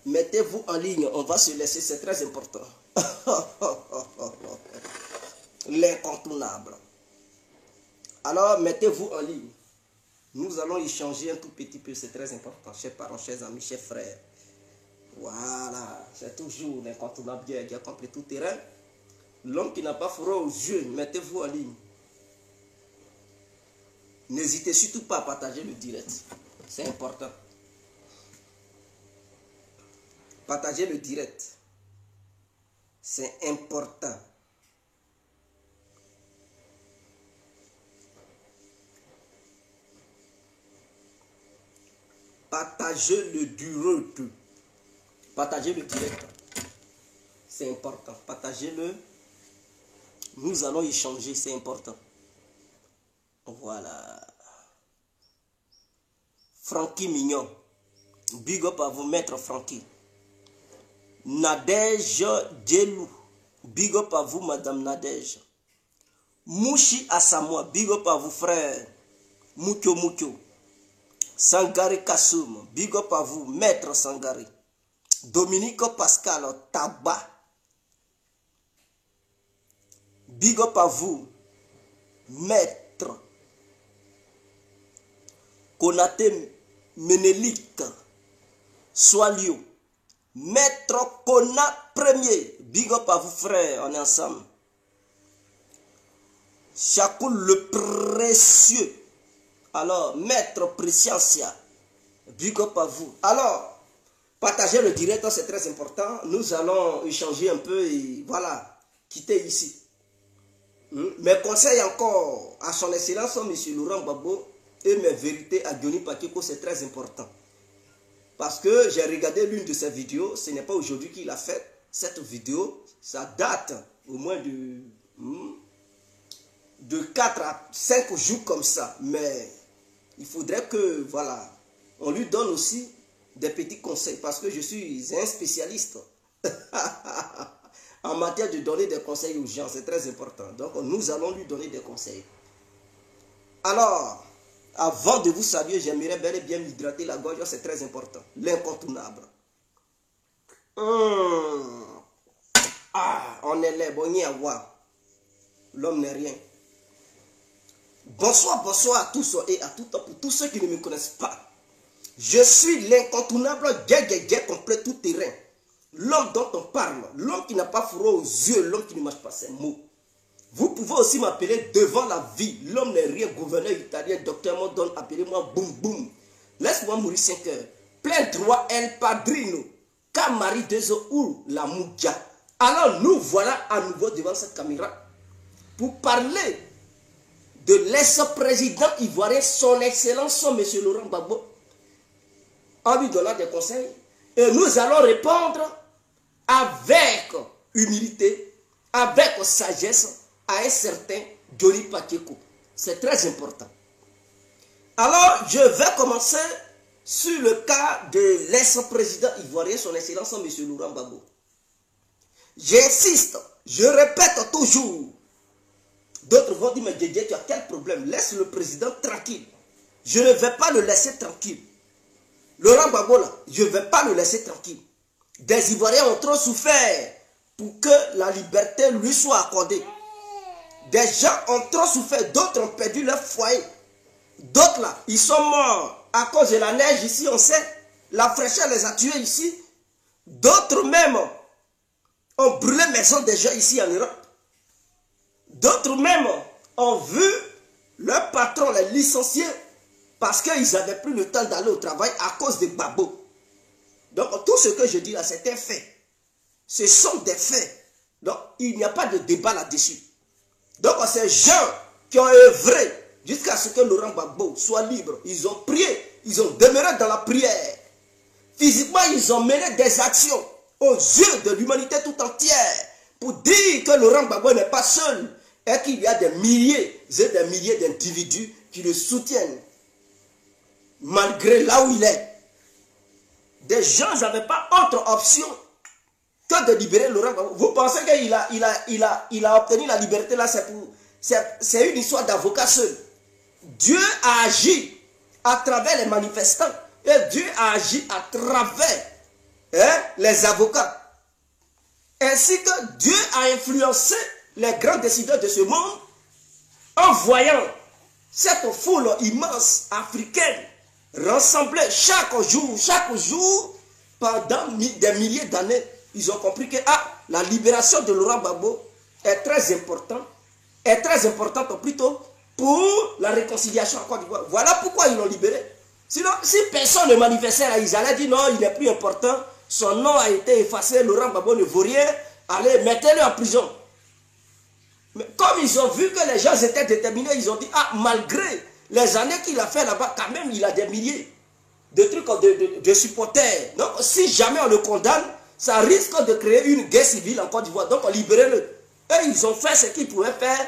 Mettez-vous en ligne, on va se laisser, c'est très important. L'incontournable. Alors, mettez-vous en ligne. Nous allons échanger un tout petit peu, c'est très important, chers parents, chers amis, chers frères. Voilà, c'est toujours l'incontournable qui a compris tout terrain. L'homme qui n'a pas froid aux yeux, mettez-vous en ligne. N'hésitez surtout pas à partager le direct. C'est important. Partagez le direct. C'est important. Partagez le direct. Partagez le direct. C'est important. Partagez-le. Nous allons échanger. C'est important. Voilà. Francky Mignon. Big up à vous, maître Francky. Nadège Djelou. Big up à vous, madame Nadège. Mouchi Asamoa. Big up à vous, frère. Moukyo Moukyo. Sangari Kassoum. Big up à vous, maître Sangari. Dominique Pascal Tabac. Big up à vous, maître Konaté Ménélique Soalio. Maître Kona premier. Big up à vous, frère, on est ensemble. Chakoul le précieux. Alors, maître Préciencia. Big up à vous. Alors, partagez le direct, c'est très important. Nous allons échanger un peu et voilà, quitter ici. Mes conseils encore à son excellence, M. Laurent Gbagbo, et mes vérités à Diony Pakeko, c'est très important. Parce que j'ai regardé l'une de ses vidéos, ce n'est pas aujourd'hui qu'il a fait cette vidéo, ça date au moins de 4 à 5 jours comme ça. Mais il faudrait que, voilà, on lui donne aussi des petits conseils parce que je suis un spécialiste en matière de donner des conseils aux gens, c'est très important. Donc nous allons lui donner des conseils. Alors, avant de vous saluer, j'aimerais bel et bien m'hydrater la gorge, c'est très important. L'incontournable. Ah, on est là, bon, à voir. L'homme n'est rien. Bonsoir, bonsoir à tous et à toutes, pour tous ceux qui ne me connaissent pas. Je suis l'incontournable guet complet tout terrain. L'homme dont on parle, l'homme qui n'a pas froid aux yeux, l'homme qui ne mâche pas ses mots. Vous pouvez aussi m'appeler devant la vie. L'homme n'est rien, gouverneur italien, docteur Modon, appelez-moi boum boum. Laisse-moi mourir 5 heures. Plein droit, El Padrino. Camari Dezo ou la Moudja. Alors nous voilà à nouveau devant cette caméra pour parler de l'ex-président ivoirien, son excellence, son monsieur Laurent Gbagbo, en lui donnant des conseils. Et nous allons répondre avec humilité, avec sagesse à un certain Diony Pakeko. C'est très important. Alors, je vais commencer sur le cas de l'ex-président ivoirien, son excellence, M. Laurent Gbagbo. J'insiste, je répète toujours. D'autres vont dire, mais Djedje, tu as quel problème? Laisse le président tranquille. Je ne vais pas le laisser tranquille. Laurent Gbagbo, là, je ne vais pas le laisser tranquille. Des Ivoiriens ont trop souffert pour que la liberté lui soit accordée. Des gens ont trop souffert, d'autres ont perdu leur foyer. D'autres là, ils sont morts à cause de la neige ici, on sait. La fraîcheur les a tués ici. D'autres même ont brûlé maison des gens ici en Europe. D'autres même ont vu leur patron les licencier parce qu'ils n'avaient plus le temps d'aller au travail à cause des babos. Donc tout ce que je dis là, c'est un fait. Ce sont des faits. Donc il n'y a pas de débat là-dessus. Donc ces gens qui ont œuvré jusqu'à ce que Laurent Gbagbo soit libre, ils ont prié, ils ont demeuré dans la prière. Physiquement, ils ont mené des actions aux yeux de l'humanité tout entière pour dire que Laurent Gbagbo n'est pas seul et qu'il y a des milliers et des milliers d'individus qui le soutiennent malgré là où il est. Des gens n'avaient pas autre option que de libérer Laurent Gbagbo. Vous pensez qu'il a obtenu la liberté là, c'est une histoire d'avocat seul. Dieu a agi à travers les manifestants et Dieu a agi à travers les avocats. Ainsi que Dieu a influencé les grands décideurs de ce monde en voyant cette foule immense africaine rassemblée chaque jour, pendant des milliers d'années. Ils ont compris que la libération de Laurent Gbagbo est très importante plutôt pour la réconciliation en Côte d'Ivoire. Voilà pourquoi ils l'ont libéré. Sinon, si personne ne manifestait là, ils allaient dire non, il n'est plus important, son nom a été effacé, Laurent Gbagbo ne vaut rien, allez, mettez-le en prison. Mais comme ils ont vu que les gens étaient déterminés, ils ont dit, malgré les années qu'il a fait là-bas, quand même, il a des milliers de trucs, de supporters. Donc, si jamais on le condamne, ça risque de créer une guerre civile en Côte d'Ivoire. Donc, libérez-le. Et ils ont fait ce qu'ils pouvaient faire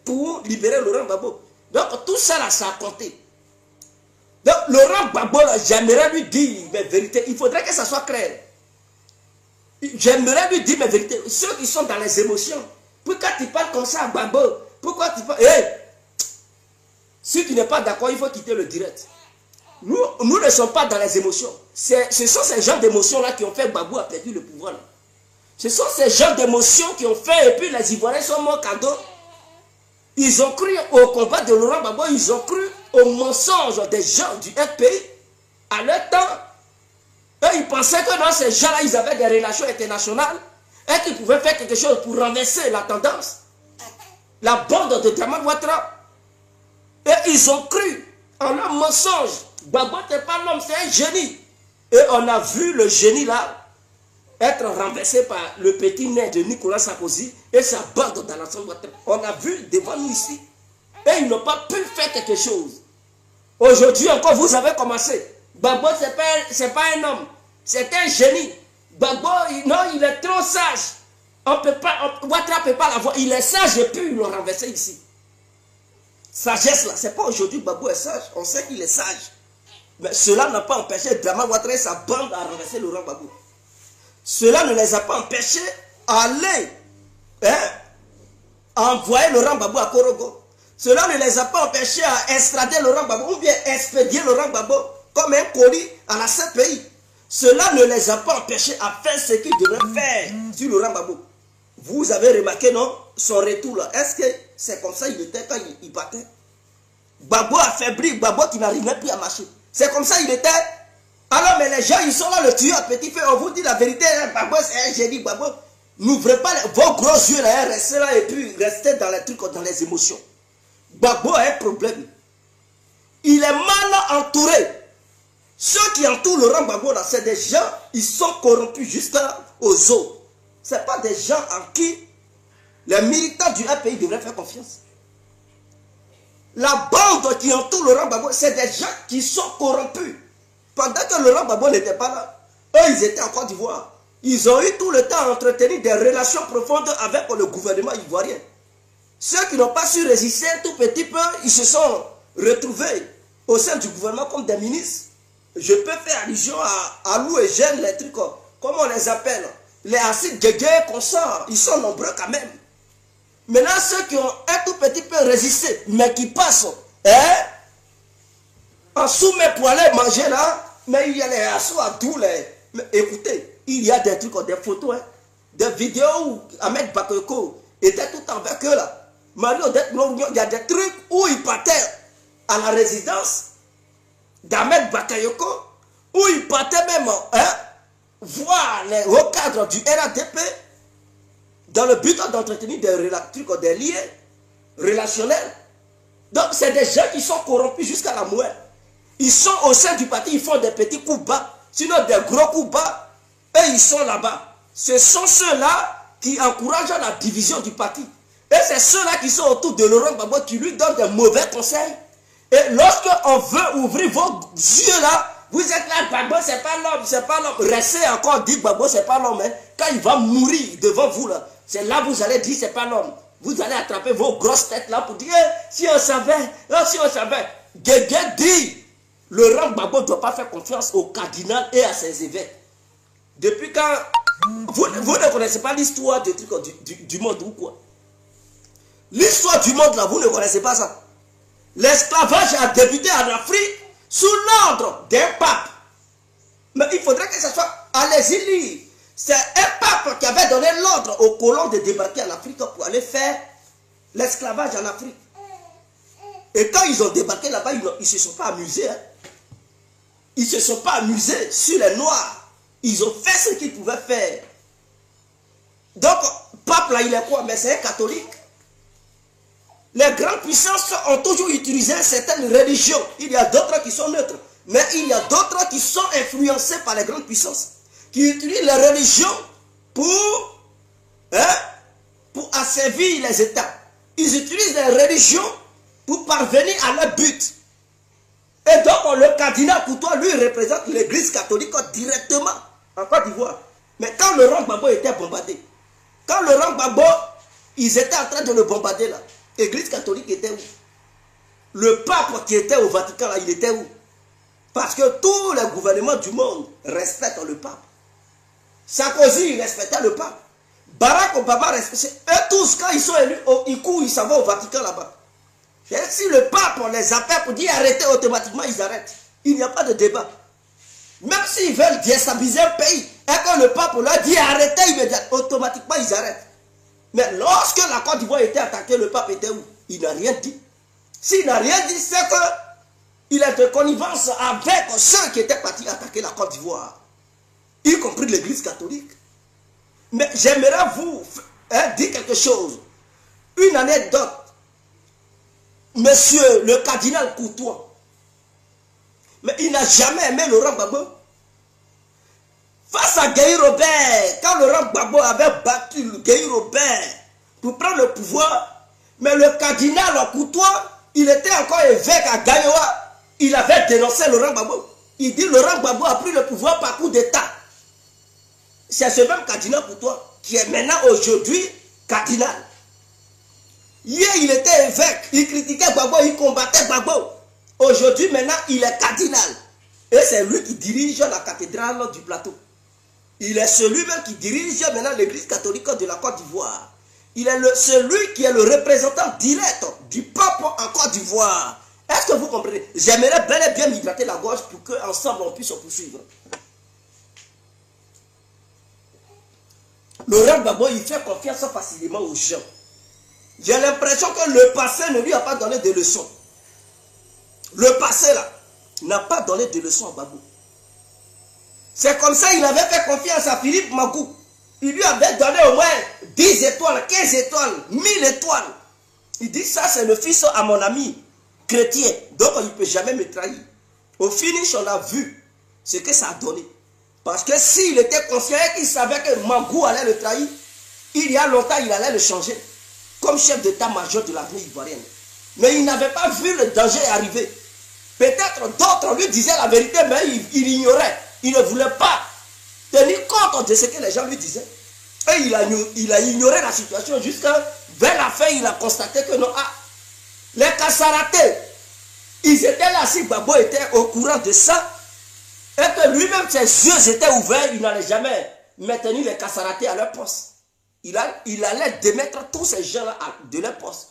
pour libérer Laurent Gbagbo. Donc, tout ça, là, ça a compté. Donc, Laurent Gbagbo, j'aimerais lui dire mes vérités. Il faudrait que ça soit clair. J'aimerais lui dire mes vérités. Ceux qui sont dans les émotions. Pourquoi tu parles comme ça à Gbagbo? Pourquoi tu parles... Si tu n'es pas d'accord, il faut quitter le direct. Nous ne sommes pas dans les émotions. Ce sont ces gens d'émotions-là qui ont fait Gbagbo a perdu le pouvoir. Là. Ce sont ces gens d'émotions qui ont fait, et puis les Ivoiriens sont morts cadeau. Ils ont cru au combat de Laurent Gbagbo, ils ont cru aux mensonges des gens du FPI. À leur temps, eux, ils pensaient que dans ces gens-là, ils avaient des relations internationales et qu'ils pouvaient faire quelque chose pour renverser la tendance. La bande de Draman Ouattara. Et ils ont cru en leur mensonge. Gbagbo n'est pas l'homme, c'est un génie. Et on a vu le génie là être renversé par le petit nez de Nicolas Sarkozy et sa bande dans l'ensemble. On a vu devant nous ici. Et ils n'ont pas pu faire quelque chose. Aujourd'hui encore, vous avez commencé. Gbagbo, ce n'est pas un homme. C'est un génie. Gbagbo, non, il est trop sage. Ouattara ne peut pas l'avoir. Il est sage et puis ils l'ont renversé ici. Sagesse là, ce n'est pas aujourd'hui que Gbagbo est sage. On sait qu'il est sage. Mais cela n'a pas empêché Draman Ouattara et sa bande à renverser Laurent Gbagbo. Cela ne les a pas empêchés d'aller envoyer Laurent Gbagbo à Korogo. Cela ne les a pas empêchés à extrader Laurent Gbagbo ou bien expédier Laurent Gbagbo comme un colis à la CPI. Cela ne les a pas empêchés à faire ce qu'ils devraient faire sur Laurent Gbagbo. Vous avez remarqué, non, son retour là. Est-ce que c'est comme ça qu'il était quand il battait? Gbagbo affaibli, Gbagbo qui n'arrivait plus à marcher. C'est comme ça il était. Alors, mais les gens, ils sont là, le tueur à petit feu. On vous dit la vérité, hein, Gbagbo, c'est un génie, Gbagbo. N'ouvrez pas vos gros yeux là, hein, restez là et puis restez dans les trucs, dans les émotions. Gbagbo a un problème. Il est mal entouré. Ceux qui entourent Laurent Gbagbo là, c'est des gens, ils sont corrompus jusqu'aux os. Ce n'est pas des gens en qui les militants du API devraient faire confiance. La bande qui entoure Laurent Gbagbo, c'est des gens qui sont corrompus. Pendant que Laurent Gbagbo n'était pas là, eux, ils étaient en Côte d'Ivoire. Ils ont eu tout le temps à entretenir des relations profondes avec le gouvernement ivoirien. Ceux qui n'ont pas su résister un tout petit peu, ils se sont retrouvés au sein du gouvernement comme des ministres. Je peux faire allusion à Lou et Jeanne, les trucs, comment on les appelle, les acides guégués qu'on sort, ils sont nombreux quand même. Maintenant, ceux qui ont un tout petit peu résisté, mais qui passent, en sous-main pour aller manger là, mais il y a les assauts à tous les... Mais écoutez, il y a des trucs, des photos, des vidéos où Ahmed Bakayoko était tout avec eux là. Il y a des trucs où il partait à la résidence d'Ahmed Bakayoko, où il partait même voir les hauts cadres du RADP dans le but d'entretenir des liens relationnels. Donc c'est des gens qui sont corrompus jusqu'à la moelle. Ils sont au sein du parti, ils font des petits coups bas, sinon des gros coups bas, et ils sont là-bas. Ce sont ceux-là qui encouragent la division du parti. Et c'est ceux-là qui sont autour de Laurent Gbagbo qui lui donnent des mauvais conseils. Et lorsqu'on veut ouvrir vos yeux là, vous êtes là, Gbagbo c'est pas l'homme, c'est pas l'homme. Restez encore dire Gbagbo c'est pas l'homme. Hein. Quand il va mourir devant vous là, c'est là que vous allez dire c'est pas l'homme. Vous allez attraper vos grosses têtes là pour dire si on savait, si on savait. Guégué dit Laurent Gbagbo ne doit pas faire confiance au cardinal et à ses évêques. Depuis quand vous ne connaissez pas l'histoire du monde ou quoi? L'histoire du monde là, vous ne connaissez pas ça. L'esclavage a débuté en Afrique sous l'ordre d'un pape. Mais il faudrait que ce soit... Allez-y lire. C'est un pape qui avait donné l'ordre aux colons de débarquer en Afrique pour aller faire l'esclavage en Afrique. Et quand ils ont débarqué là-bas, ils ne se sont pas amusés. Hein. Ils ne se sont pas amusés sur les Noirs. Ils ont fait ce qu'ils pouvaient faire. Donc, pape là, il est quoi? Mais c'est un catholique. Les grandes puissances ont toujours utilisé certaines religions. Il y a d'autres qui sont neutres. Mais il y a d'autres qui sont influencés par les grandes puissances. Qui utilisent les religions pour asservir les États. Ils utilisent les religions pour parvenir à leur but. Et donc, le cardinal Koutoua, lui, représente l'église catholique directement en Côte d'Ivoire. Mais quand Laurent Gbagbo était bombardé, quand Laurent Gbagbo, ils étaient en train de le bombarder là, l'église catholique était où? Le pape qui était au Vatican là, il était où? Parce que tous les gouvernements du monde respectent le pape. Sarkozy respectait le pape. Barack Obama respectait. Eux tous, quand ils sont élus, ils courent, ils s'en vont au Vatican là-bas. Si le pape les appelle pour dire arrêtez, automatiquement ils arrêtent. Il n'y a pas de débat. Même s'ils veulent déstabiliser un pays, et que le pape leur dit arrêtez immédiatement, automatiquement ils arrêtent. Mais lorsque la Côte d'Ivoire était attaquée, le pape était où? Il n'a rien dit. S'il n'a rien dit, c'est qu'il est de connivence avec ceux qui étaient partis attaquer la Côte d'Ivoire, y compris l'église catholique. Mais j'aimerais vous dire quelque chose. Une anecdote. Monsieur le cardinal Koutoua, mais il n'a jamais aimé Laurent Gbagbo. Face à Guy Robert, quand Laurent Gbagbo avait battu Guy Robert pour prendre le pouvoir, mais le cardinal Koutoua, il était encore évêque à Gaïoua, il avait dénoncé Laurent Gbagbo. Il dit Laurent Gbagbo a pris le pouvoir par coup d'État. C'est ce même cardinal Koutoua qui est maintenant aujourd'hui cardinal. Hier, il était évêque, il critiquait Gbagbo, il combattait Gbagbo. Aujourd'hui, maintenant, il est cardinal. Et c'est lui qui dirige la cathédrale du plateau. Il est celui-même qui dirige maintenant l'église catholique de la Côte d'Ivoire. Il est celui qui est le représentant direct du peuple en Côte d'Ivoire. Est-ce que vous comprenez? J'aimerais bel et bien m'hydrater la gorge pour qu'ensemble on puisse se poursuivre. Laurent Gbagbo, il fait confiance facilement aux gens. J'ai l'impression que le passé ne lui a pas donné de leçons. Le passé là n'a pas donné de leçons à Gbagbo. C'est comme ça qu'il avait fait confiance à Philippe Magou. Il lui avait donné au moins 10 étoiles, 15 étoiles, 1000 étoiles. Il dit ça c'est le fils à mon ami chrétien. Donc il ne peut jamais me trahir. Au finish on a vu ce que ça a donné. Parce que s'il était conscient et qu'il savait que Magou allait le trahir, il y a longtemps il allait le changer comme chef d'état-major de l'armée ivoirienne. Mais il n'avait pas vu le danger arriver. Peut-être d'autres lui disaient la vérité, mais il ignorait. Il ne voulait pas tenir compte de ce que les gens lui disaient. Et il a ignoré la situation jusqu'à vers la fin, il a constaté que non, les Kassaratés, ils étaient là, si Gbagbo était au courant de ça, et que lui-même, ses yeux étaient ouverts, il n'allait jamais maintenir les Kassaratés à leur poste. Il allait démettre tous ces gens-là de leur poste.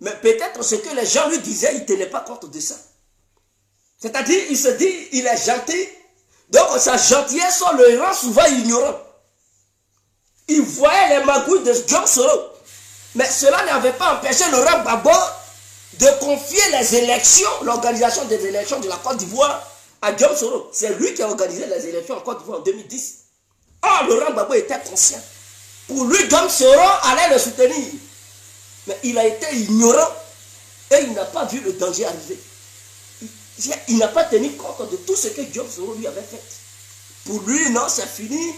Mais peut-être ce que les gens lui disaient, il ne tenait pas compte de ça. C'est-à-dire, il se dit, il est gentil. Donc, sa gentillesse, on le rend souvent ignorant. Il voyait les magouilles de John Soro. Mais cela n'avait pas empêché Laurent Gbagbo de confier les élections, l'organisation des élections de la Côte d'Ivoire à John Soro. C'est lui qui a organisé les élections en Côte d'Ivoire en 2010. Or, Laurent Gbagbo était conscient. Pour lui, John Soro allait le soutenir. Mais il a été ignorant et il n'a pas vu le danger arriver. Il n'a pas tenu compte de tout ce que John Soro lui avait fait. Pour lui, non, c'est fini.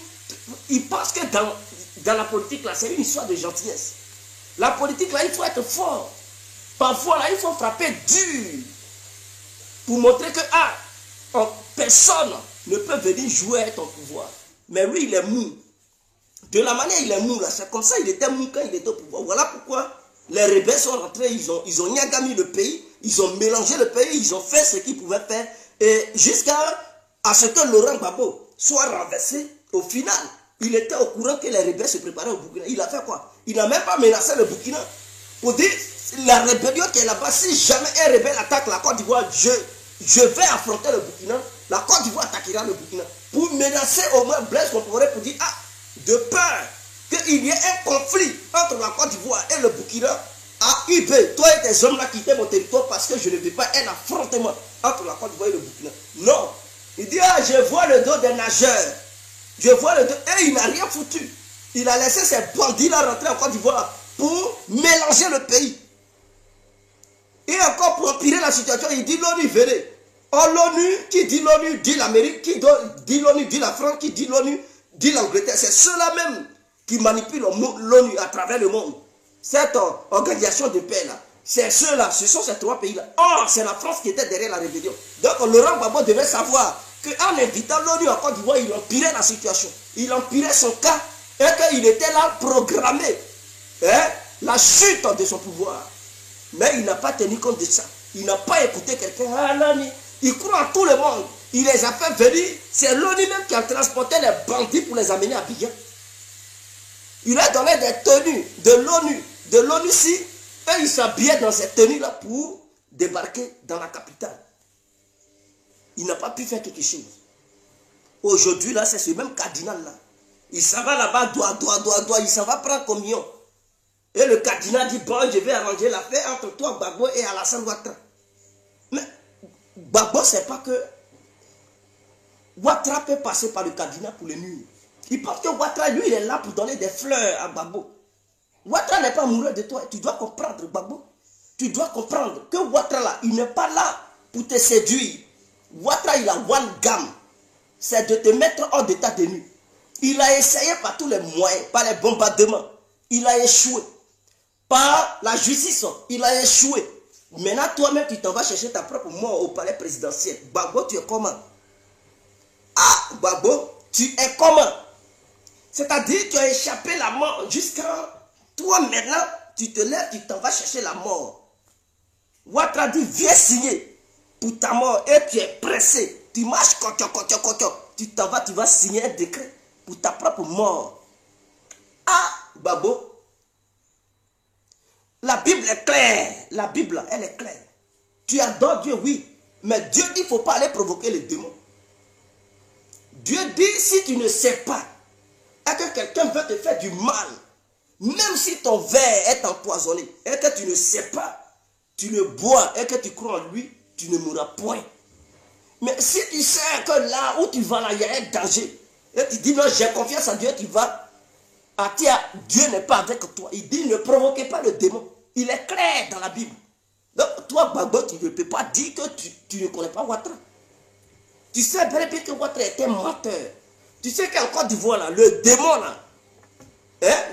Il pense que dans la politique, là, c'est une histoire de gentillesse. La politique, là, il faut être fort. Parfois, là, il faut frapper dur. Pour montrer que, personne ne peut venir jouer avec ton pouvoir. Mais lui, il est mou. De la manière il est mou, là, c'est comme ça, il était mou quand il était au pouvoir. Voilà pourquoi les rebelles sont rentrés, ils ont niagami le pays, ils ont mélangé le pays, ils ont fait ce qu'ils pouvaient faire. Et jusqu'à ce que Laurent Gbagbo soit renversé, au final, il était au courant que les rebelles se préparaient au Burkina. Il a fait quoi? Il n'a même pas menacé le Burkina. Pour dire, la rébellion qui est là-bas, si jamais un rebelle attaque la Côte d'Ivoire, je vais affronter le Burkina La Côte d'Ivoire attaquera le Burkina. Pour menacer au moins Blaise Compaoré pour dire, ah, de peur qu'il y ait un conflit entre la Côte d'Ivoire et le Burkina. Ah, UB, toi et tes hommes là quittez mon territoire parce que je ne veux pas un affrontement entre la Côte d'Ivoire et le Burkina. Non. Il dit, ah, je vois le dos des nageurs. Je vois le dos. Et il n'a rien foutu. Il a laissé ses bandits là rentrer en Côte d'Ivoire pour mélanger le pays. Et encore pour empirer la situation, il dit l'ONU, venez. Oh, l'ONU, qui dit l'ONU, dit l'Amérique, qui dit l'ONU, dit la France, qui dit l'ONU, dit l'Angleterre. C'est ceux-là même qui manipulent l'ONU à travers le monde. Cette organisation de paix là, c'est ceux-là, ce sont ces trois pays-là. Or, c'est la France qui était derrière la rébellion. Donc, Laurent Gbagbo devait savoir qu'en invitant l'ONU en Côte d'Ivoire, il empirait la situation. Il empirait son cas et qu'il était là programmé. La chute de son pouvoir. Mais il n'a pas tenu compte de ça. Il n'a pas écouté quelqu'un. Ah, non, il croit en tout le monde. Il les a fait venir. C'est l'ONU même qui a transporté les bandits pour les amener à Abidjan. Il a donné des tenues de l'ONU. De l'ONU-ci. Et il s'habillait dans ces tenues-là pour débarquer dans la capitale. Il n'a pas pu faire quelque chose. Aujourd'hui, là, c'est ce même cardinal-là. Il s'en va là-bas, il s'en va prendre communion. Et le cardinal dit, bon, je vais arranger l'affaire entre toi, Gbagbo, et Alassane Ouattara. Mais Gbagbo ne sait pas que Ouattara peut passer par le cardinal pour le nuire. Il pense que Ouattara, lui, il est là pour donner des fleurs à Gbagbo. Ouattara n'est pas amoureux de toi. Tu dois comprendre, Gbagbo. Tu dois comprendre que Ouattara, là, il n'est pas là pour te séduire. Ouattara, il a one gamme. C'est de te mettre hors d'état de nuit. Il a essayé par tous les moyens, par les bombardements. Il a échoué. Par la justice, il a échoué. Maintenant, toi-même, tu t'en vas chercher ta propre mort au palais présidentiel. Gbagbo, tu es comment? Ah, Gbagbo, tu es comment? C'est-à-dire, tu as échappé la mort jusqu'à... Toi, maintenant, tu te lèves, tu t'en vas chercher la mort. Ouattara dit, viens signer pour ta mort. Et tu es pressé. Tu marches, tu t'en vas, tu vas signer un décret pour ta propre mort. Ah, Gbagbo. La Bible est claire. La Bible, elle est claire. Tu adores Dieu, oui. Mais Dieu dit qu'il ne faut pas aller provoquer les démons. Dieu dit, si tu ne sais pas, et que quelqu'un veut te faire du mal, même si ton verre est empoisonné, et que tu ne sais pas, tu le bois, et que tu crois en lui, tu ne mourras point. Mais si tu sais que là où tu vas, là, il y a un danger, et tu dis non, j'ai confiance en Dieu, tu vas, Dieu n'est pas avec toi. Il dit ne provoquez pas le démon. Il est clair dans la Bible. Donc toi, Gbagbo, tu ne peux pas dire que tu ne connais pas Ouattara. Tu sais bien que Ouattara était menteur. Tu sais qu'en Côte d'Ivoire, là, le démon, là,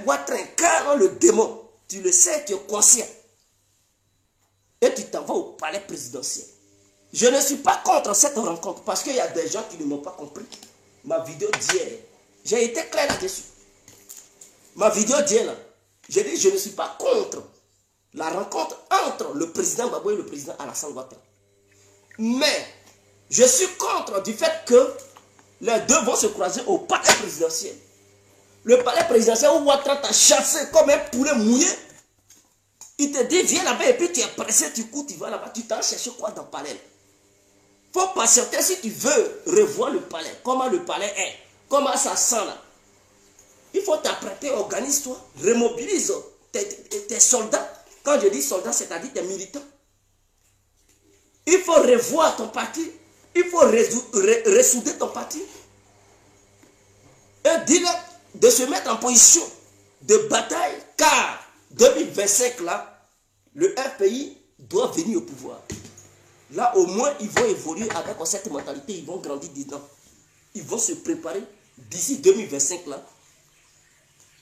Ouattara incarne le démon. Tu le sais, tu es conscient. Et tu t'en vas au palais présidentiel. Je ne suis pas contre cette rencontre parce qu'il y a des gens qui ne m'ont pas compris. Ma vidéo d'hier, j'ai été clair là-dessus. Ma vidéo d'hier, là, j'ai dit je ne suis pas contre la rencontre entre le président Gbagbo et le président Alassane Ouattara. Mais je suis contre du fait que les deux vont se croiser au palais présidentiel. Le palais présidentiel où Ouattara t'a chassé comme un poulet mouillé. Il te dit viens là-bas et puis tu es pressé, tu cours, tu vas là-bas. Tu t'en cherches quoi dans le palais? Il faut patienter si tu veux revoir le palais. Comment le palais est. Comment ça sent là. Il faut t'apprêter, organise-toi, remobilise tes soldats. Quand je dis soldats, c'est-à-dire tes militants. Il faut revoir ton parti. Il faut ressouder ton parti. Et dis-leur de se mettre en position de bataille, car 2025 là, le RPI doit venir au pouvoir. Là au moins ils vont évoluer avec cette mentalité, ils vont grandir dedans. Ils vont se préparer d'ici 2025 là.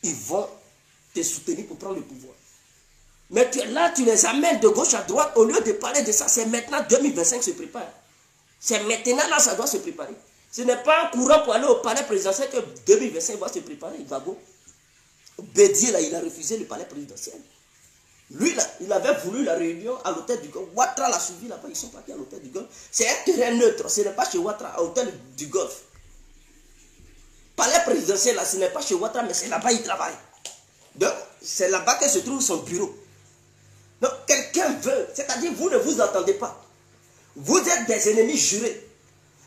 Ils vont te soutenir pour prendre le pouvoir. Mais là, tu les amènes de gauche à droite. Au lieu de parler de ça, c'est maintenant 2025 se prépare. C'est maintenant là, ça doit se préparer. Ce n'est pas un courant pour aller au palais présidentiel que 2025 va se préparer. Gbagbo. Bédier, là, il a refusé le palais présidentiel. Lui, là, il avait voulu la réunion à l'hôtel du Golfe. Ouattara l'a suivi là-bas. Ils sont partis à l'hôtel du Golfe. C'est un terrain neutre. Ce n'est pas chez Ouattara, à l'hôtel du Golfe. Palais présidentiel, là, ce n'est pas chez Ouattara, mais c'est là-bas qu'il travaille. Donc, c'est là-bas que se trouve son bureau. Donc, quelqu'un veut, c'est-à-dire vous ne vous entendez pas. Vous êtes des ennemis jurés.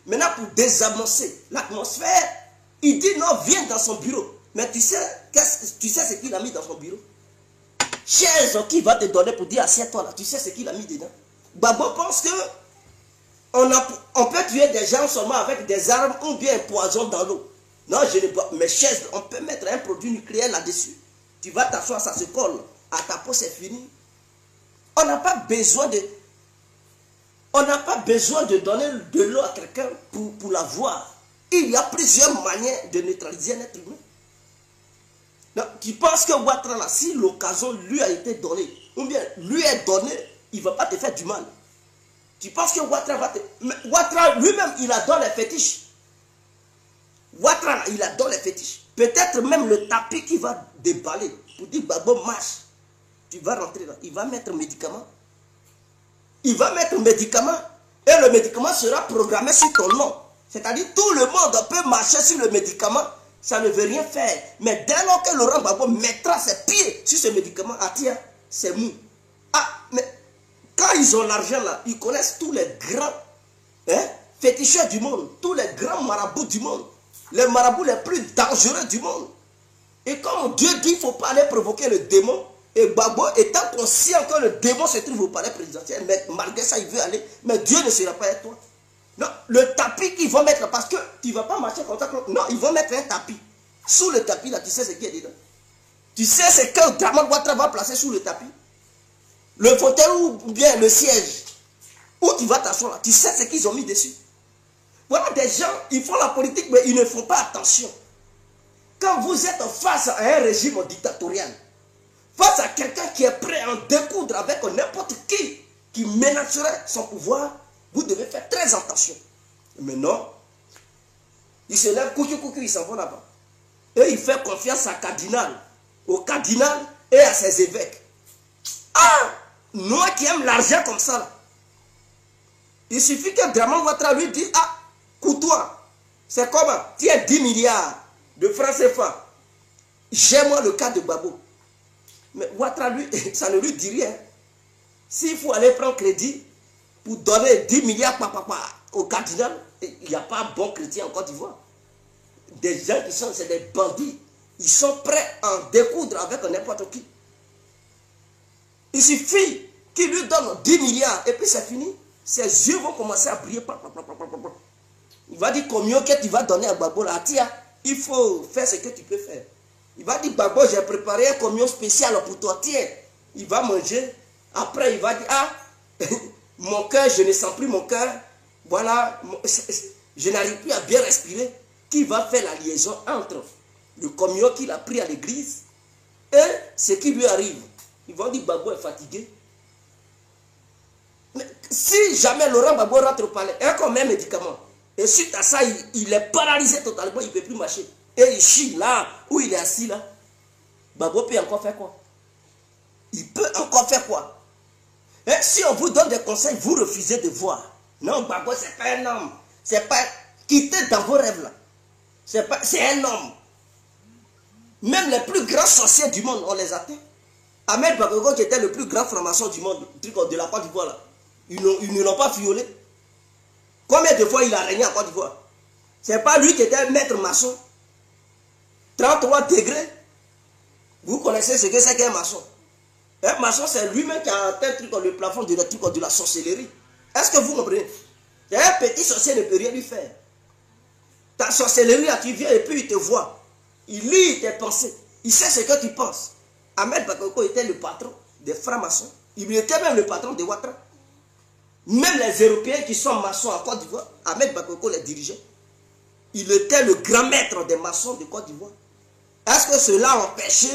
Maintenant, pour désamorcer l'atmosphère, il dit non, viens dans son bureau. Mais tu sais ce qu'il a mis dans son bureau? Chaise qui va te donner pour dire assieds-toi là. Tu sais ce qu'il a mis dedans? Gbagbo pense que on peut tuer des gens seulement avec des armes ou bien un poison dans l'eau. Non, je ne peux pas. Mais chaise, on peut mettre un produit nucléaire là-dessus. Tu vas t'asseoir, ça se colle. À ta peau, c'est fini. On n'a pas besoin de donner de l'eau à quelqu'un pour la voir. Il y a plusieurs manières de neutraliser un être humain. Donc, tu penses que Ouattara, là, si l'occasion lui a été donnée, ou bien lui est donnée, il ne va pas te faire du mal. Tu penses que Ouattara va te... Ouattara lui-même, il adore les fétiches. Ouattara, il adore les fétiches. Peut-être même le tapis qui va déballer pour dire Gbagbo marche. Tu vas rentrer là. Il va mettre un médicament. Il va mettre un médicament. Et le médicament sera programmé sur ton nom. C'est-à-dire tout le monde peut marcher sur le médicament. Ça ne veut rien faire. Mais dès lors que Laurent Gbagbo mettra ses pieds sur ce médicament, ah tiens, c'est mou. Ah, mais quand ils ont l'argent là, ils connaissent tous les grands féticheurs du monde, tous les grands marabouts du monde, les marabouts les plus dangereux du monde. Et comme Dieu dit, il ne faut pas aller provoquer le démon, et Gbagbo étant conscient que le démon se trouve au palais présidentiel, mais malgré ça, il veut aller, mais Dieu ne sera pas avec toi. Non, le tapis qu'ils vont mettre, parce que tu ne vas pas marcher comme ça. Non, ils vont mettre un tapis. Sous le tapis, là, tu sais ce qu'il y a dedans. Tu sais ce que Draman Ouattara va placer sous le tapis. Le fauteuil ou bien le siège. Où tu vas t'asseoir là. Tu sais ce qu'ils ont mis dessus. Voilà des gens, ils font la politique, mais ils ne font pas attention. Quand vous êtes face à un régime dictatorial, face à quelqu'un qui est prêt à en découdre avec n'importe qui menacerait son pouvoir, vous devez faire très attention. Mais non, ils se lèvent, coucou, ils s'en vont là-bas. Et il fait confiance au cardinal et à ses évêques. Ah, nous qui aiment l'argent comme ça, là. Il suffit que Draman Ouattara lui dise, ah, coupe-toi, c'est comment? Tiens 10 milliards de francs CFA. J'ai moi le cas de Gbagbo. Mais Ouattara, lui, ça ne lui dit rien. S'il faut aller prendre crédit pour donner 10 milliards au cardinal, il n'y a pas un bon chrétien en Côte d'Ivoire. Des gens qui sont, c'est des bandits. Ils sont prêts à en découdre avec n'importe qui. Il suffit qu'il lui donne 10 milliards et puis c'est fini. Ses yeux vont commencer à briller. Il va dire combien que tu vas donner à Gbagbo là. Tiens, il faut faire ce que tu peux faire. Il va dire Gbagbo, j'ai préparé un combien spécial pour toi. Tiens, il va manger. Après, il va dire ah, mon cœur, je ne sens plus mon cœur. Voilà, je n'arrive plus à bien respirer. Qui va faire la liaison entre le communion qu'il a pris à l'église et ce qui lui arrive? Ils vont dire Gbagbo est fatigué. Mais si jamais Laurent Gbagbo rentre au palais, il a comme un médicament. Et suite à ça, il est paralysé totalement, il ne peut plus marcher. Et il chie là, où il est assis là. Gbagbo peut encore faire quoi? Il peut encore faire quoi? Et si on vous donne des conseils, vous refusez de voir. Non, Gbagbo, ce n'est pas un homme. C'est pas... Quittez dans vos rêves là. C'est un homme. Même les plus grands sorciers du monde, on les atteint. Ahmed Bakayoko, qui était le plus grand franc-maçon du monde, de la Côte d'Ivoire, là, ils ne l'ont pas violé. Combien de fois il a régné en Côte d'Ivoire? C'est pas lui qui était un maître maçon. 33 degrés. Vous connaissez ce que c'est qu'un maçon. Un maçon, c'est lui-même qui a atteint le plafond de la sorcellerie. Est-ce que vous comprenez? Un petit sorcier ne peut rien lui faire. Ta sorcellerie, là, tu viens et puis il te voit. Il lit tes pensées. Il sait ce que tu penses. Ahmed Bakayoko était le patron des francs-maçons. Il était même le patron de Ouattara. Même les Européens qui sont maçons en Côte d'Ivoire, Ahmed Bakayoko les dirigeait. Il était le grand maître des maçons de Côte d'Ivoire. Est-ce que cela a empêché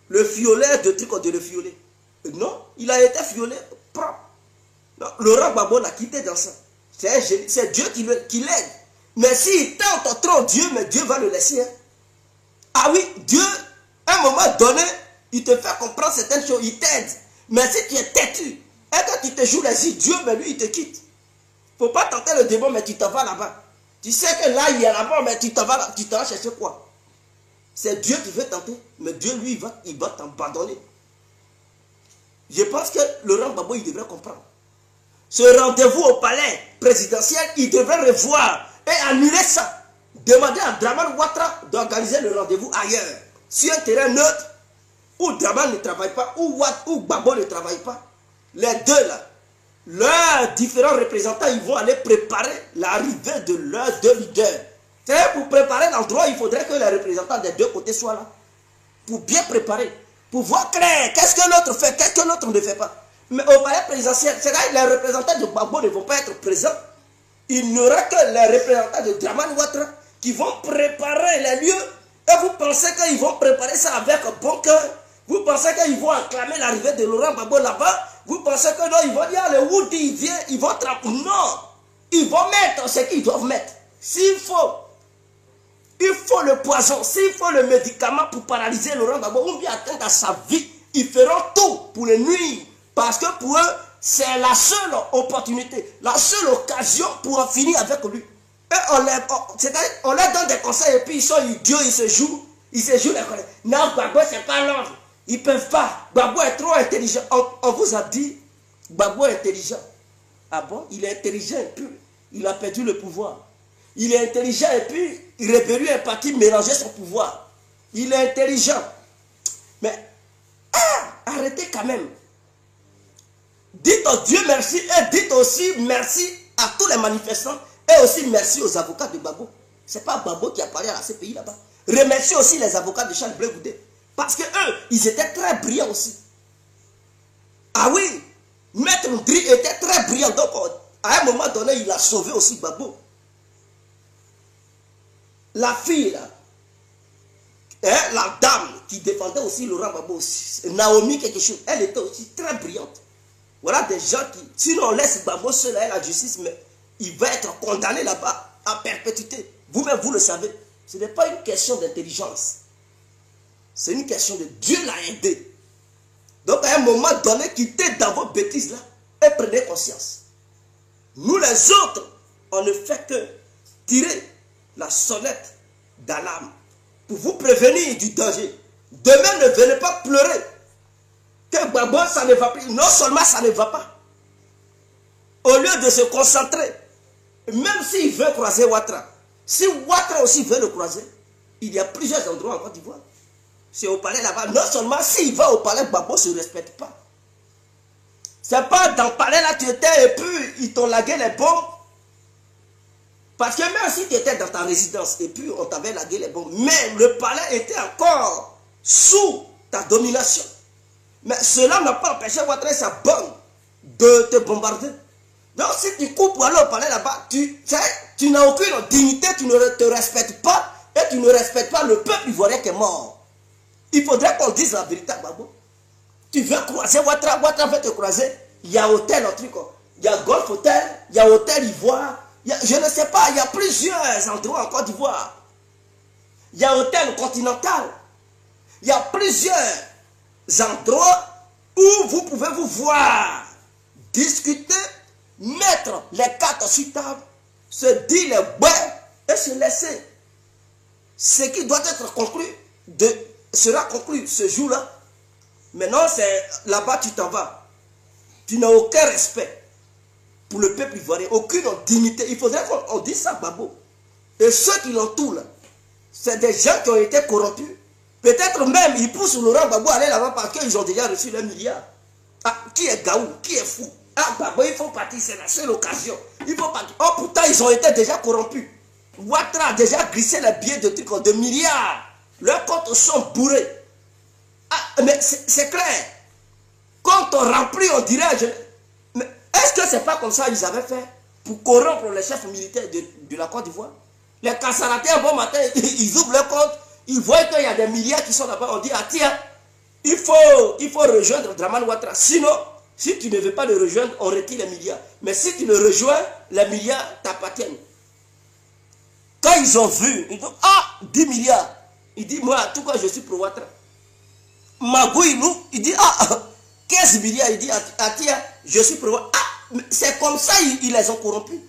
le violet de le violer? Non, il a été violé propre. Non, Laurent Gbagbo l'a quitté dans ça. C'est Dieu qui l'aide. Mais s'il tente trop Dieu, mais Dieu va le laisser. Hein. Ah oui, Dieu, à un moment donné, il te fait comprendre certaines choses, il t'aide. Mais si tu es têtu, et que tu te joues les yeux, Dieu, mais lui, il te quitte. Il ne faut pas tenter le démon, mais tu t'en vas là-bas. Tu sais que là, il y a là-bas, mais tu t'en vas chercher quoi? C'est Dieu qui veut tenter, mais Dieu, lui, il va t'abandonner. Je pense que Laurent Gbagbo, il devrait comprendre. Ce rendez-vous au palais présidentiel, il devrait revoir et annuler ça. Demander à Draman Ouattara d'organiser le rendez-vous ailleurs. Sur un terrain neutre, où Draman ne travaille pas, où Gbagbo ne travaille pas. Les deux là, leurs différents représentants, ils vont aller préparer l'arrivée de leurs deux leaders. C'est pour préparer l'endroit, il faudrait que les représentants des deux côtés soient là. Pour bien préparer, pour voir clair, qu'est-ce que l'autre fait, qu'est-ce que l'autre ne fait pas. Mais au palais présidentiel, c'est-à-dire les représentants de Gbagbo ne vont pas être présents. Il n'y aura que les représentants de Draman Ouattara qui vont préparer les lieux. Et vous pensez qu'ils vont préparer ça avec un bon cœur? Vous pensez qu'ils vont acclamer l'arrivée de Laurent Gbagbo là-bas? Vous pensez que non, ils vont dire, le Woody, il vient, ils vont trapper. Non, ils vont mettre ce qu'ils doivent mettre. S'il faut, il faut le poison, s'il faut le médicament pour paralyser Laurent Gbagbo, ou bien atteindre à sa vie, ils feront tout pour le nuire. Parce que pour eux, c'est la seule opportunité, la seule occasion pour en finir avec lui. Et on leur donne des conseils et puis ils sont idiots, ils se jouent les collègues. Non, Gbagbo, c'est pas l'homme. Ils ne peuvent pas. Gbagbo est trop intelligent. On vous a dit, Gbagbo est intelligent. Ah bon? Il est intelligent et puis il a perdu le pouvoir. Il est intelligent et puis il rébellion est parti mélanger son pouvoir. Il est intelligent. Mais arrêtez quand même. Dites au Dieu merci et dites aussi merci à tous les manifestants et aussi merci aux avocats de Gbagbo. Ce n'est pas Gbagbo qui a parlé à la CPI là-bas. Remerciez aussi les avocats de Charles Blé Goudé. Parce que eux, ils étaient très brillants aussi. Ah oui, Maître Ndri était très brillant. Donc, à un moment donné, il a sauvé aussi Gbagbo. La fille là, la dame qui défendait aussi Laurent Gbagbo aussi, Naomi quelque chose, elle était aussi très brillante. Voilà des gens qui, sinon on laisse Gbagbo seul à la justice, mais il va être condamné là-bas à perpétuité. Vous-même, vous le savez. Ce n'est pas une question d'intelligence. C'est une question de Dieu l'a aidé. Donc à un moment donné, quittez dans vos bêtises là et prenez conscience. Nous les autres, on ne fait que tirer la sonnette d'alarme pour vous prévenir du danger. Demain, ne venez pas pleurer que Gbagbo, ça ne va plus. Non seulement ça ne va pas. Au lieu de se concentrer, même s'il veut croiser Ouattara, si Ouattara aussi veut le croiser, il y a plusieurs endroits en Côte d'Ivoire. C'est au palais là-bas. Non seulement s'il va au palais, Gbagbo ne se respecte pas. C'est pas dans le palais là tu étais et puis ils t'ont lagué les bombes. Parce que même si tu étais dans ta résidence et puis on t'avait lagué les bombes, mais le palais était encore sous ta domination. Mais cela n'a pas empêché Ouattara et sa bande de te bombarder. Donc si tu coupes pour aller au palais là-bas, tu n'as aucune dignité, tu ne te respectes pas et tu ne respectes pas le peuple ivoirien qui est mort. Il faudrait qu'on dise la vérité à Gbagbo. Tu veux croiser Ouattara, Ouattara veut te croiser. Il y a hôtel, un truc. Il y a Golf Hôtel, il y a Hôtel Ivoire. Je ne sais pas, il y a plusieurs endroits en Côte d'Ivoire. Il y a Hôtel Continental. Il y a plusieurs endroits où vous pouvez vous voir, discuter, mettre les cartes sur table, se dire les bois et se laisser. Ce qui doit être conclu sera conclu ce jour-là. Maintenant, c'est là-bas tu t'en vas. Tu n'as aucun respect pour le peuple ivoirien, aucune dignité. Il faudrait qu'on dise ça, Gbagbo. Et ceux qui l'entourent, c'est des gens qui ont été corrompus. Peut-être même, ils poussent Laurent Gbagbo à aller là-bas parce qu'ils ont déjà reçu $1 milliard. Ah, qui est gaou? Qui est fou? Ah, Gbagbo, il faut partir, c'est la seule occasion. Il faut partir. Oh, pourtant, ils ont été déjà corrompus. Ouattara a déjà glissé les billets de trucs de milliards. Leurs comptes sont bourrés. Ah, mais c'est clair. Quand on remplit, on dirait... Mais est-ce que c'est pas comme ça qu'ils avaient fait pour corrompre les chefs militaires de la Côte d'Ivoire? Les Cassaratés, un bon matin, ils ouvrent leur compte, ils voient qu'il y a des milliards qui sont là-bas. On dit, ah tiens, il faut rejoindre Draman Ouattara. Sinon, si tu ne veux pas le rejoindre, on retire les milliards. Mais si tu le rejoins, les milliards t'appartiennent. Quand ils ont vu, ils disent, ah, 10 milliards. Il dit, moi, tout cas, je suis pour Ouattara. Magouille, nous, il dit, ah, 15 milliards. Il dit, ah, tiens, je suis pour Ouattara. Ah, c'est comme ça, ils les ont corrompus.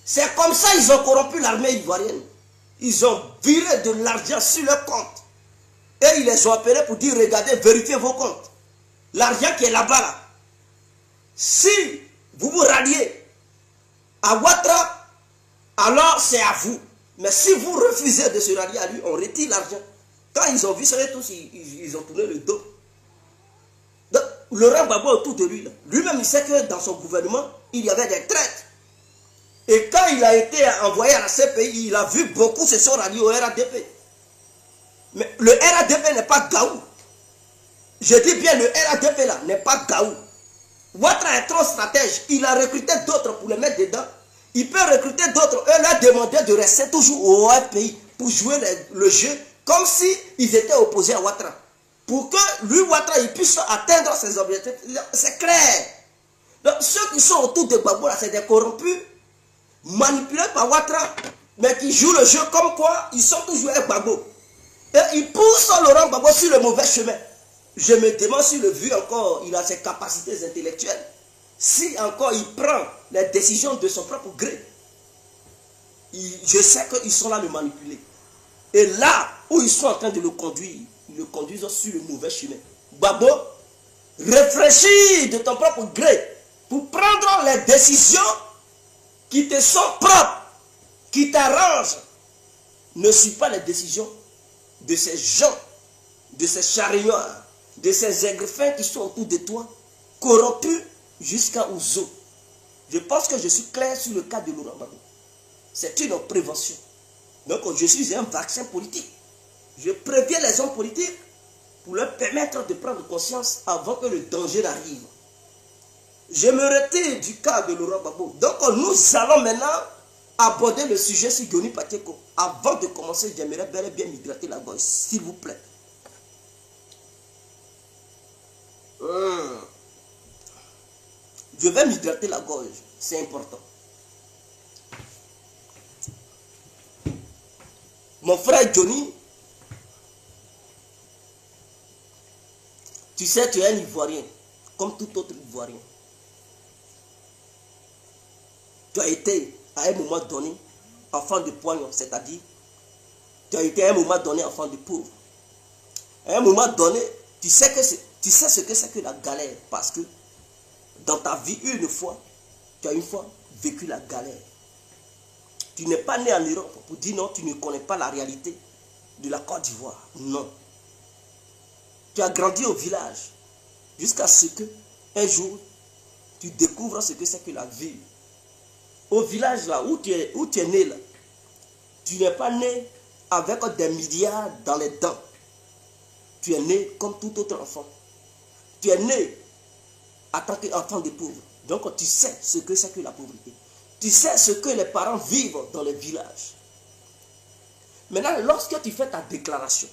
C'est comme ça, ils ont corrompu l'armée ivoirienne. Ils ont viré de l'argent sur leur compte. Et ils les ont appelés pour dire, regardez, vérifiez vos comptes. L'argent qui est là-bas, là. Si vous vous ralliez à Ouattara, alors c'est à vous. Mais si vous refusez de se rallier à lui, on retire l'argent. Quand ils ont vu ça, tous, ils ont tourné le dos. Donc, Laurent Gbagbo autour de lui, lui-même, il sait que dans son gouvernement, il y avait des traites. Et quand il a été envoyé à la CPI, il a vu beaucoup se sont ralliés au RADP. Mais le RADP n'est pas Gaou. Je dis bien, le RADP là n'est pas Gaou. Ouattara est trop stratège. Il a recruté d'autres pour les mettre dedans. Il peut recruter d'autres. Eux leur demander de rester toujours au RPI pour jouer le jeu comme si ils étaient opposés à Ouattara. Pour que lui, Ouattara, il puisse atteindre ses objectifs. C'est clair. Donc ceux qui sont autour de Gbagbo là, c'est des corrompus, manipulés par Ouattara, mais qui jouent le jeu comme quoi ils sont toujours avec Gbagbo. Et ils poussent Laurent Gbagbo sur le mauvais chemin. Je me demande si le vieux encore, il a ses capacités intellectuelles. Si encore il prend les décisions de son propre gré. Je sais qu'ils sont là de manipuler. Et là où ils sont en train de le conduire, ils le conduisent sur le mauvais chemin. Gbagbo, réfléchis de ton propre gré pour prendre les décisions qui te sont propres, qui t'arrangent. Ne suis pas les décisions de ces gens, de ces chariots, de ces aigrefins qui sont autour de toi, corrompus jusqu'à aux os. Je pense que je suis clair sur le cas de Laurent Gbagbo. C'est une prévention. Donc je suis un vaccin politique. Je préviens les hommes politiques pour leur permettre de prendre conscience avant que le danger n'arrive. Je me retire du cas de Laurent Gbagbo. Donc nous allons maintenant aborder le sujet sur Johnny Pacheco. Avant de commencer, j'aimerais bel et bien m'hydrater la gorge, s'il vous plaît. Je vais m'hydrater la gorge, c'est important. Mon frère Johnny, tu sais, tu es un Ivoirien, comme tout autre Ivoirien. Tu as été, à un moment donné, enfant de poignon, c'est-à-dire, tu as été à un moment donné enfant de pauvre. À un moment donné, tu sais ce que c'est que la galère, parce que dans ta vie, une fois, tu as une fois vécu la galère. Tu n'es pas né en Europe pour dire non, tu ne connais pas la réalité de la Côte d'Ivoire. Non. Tu as grandi au village jusqu'à ce que, un jour, tu découvres ce que c'est que la vie. Au village là, où tu es né là, tu n'es pas né avec des milliards dans les dents. Tu es né comme tout autre enfant. Tu es né en tant qu'enfant de pauvres. Donc tu sais ce que c'est que la pauvreté. Tu sais ce que les parents vivent dans les villages. Maintenant, lorsque tu fais ta déclaration,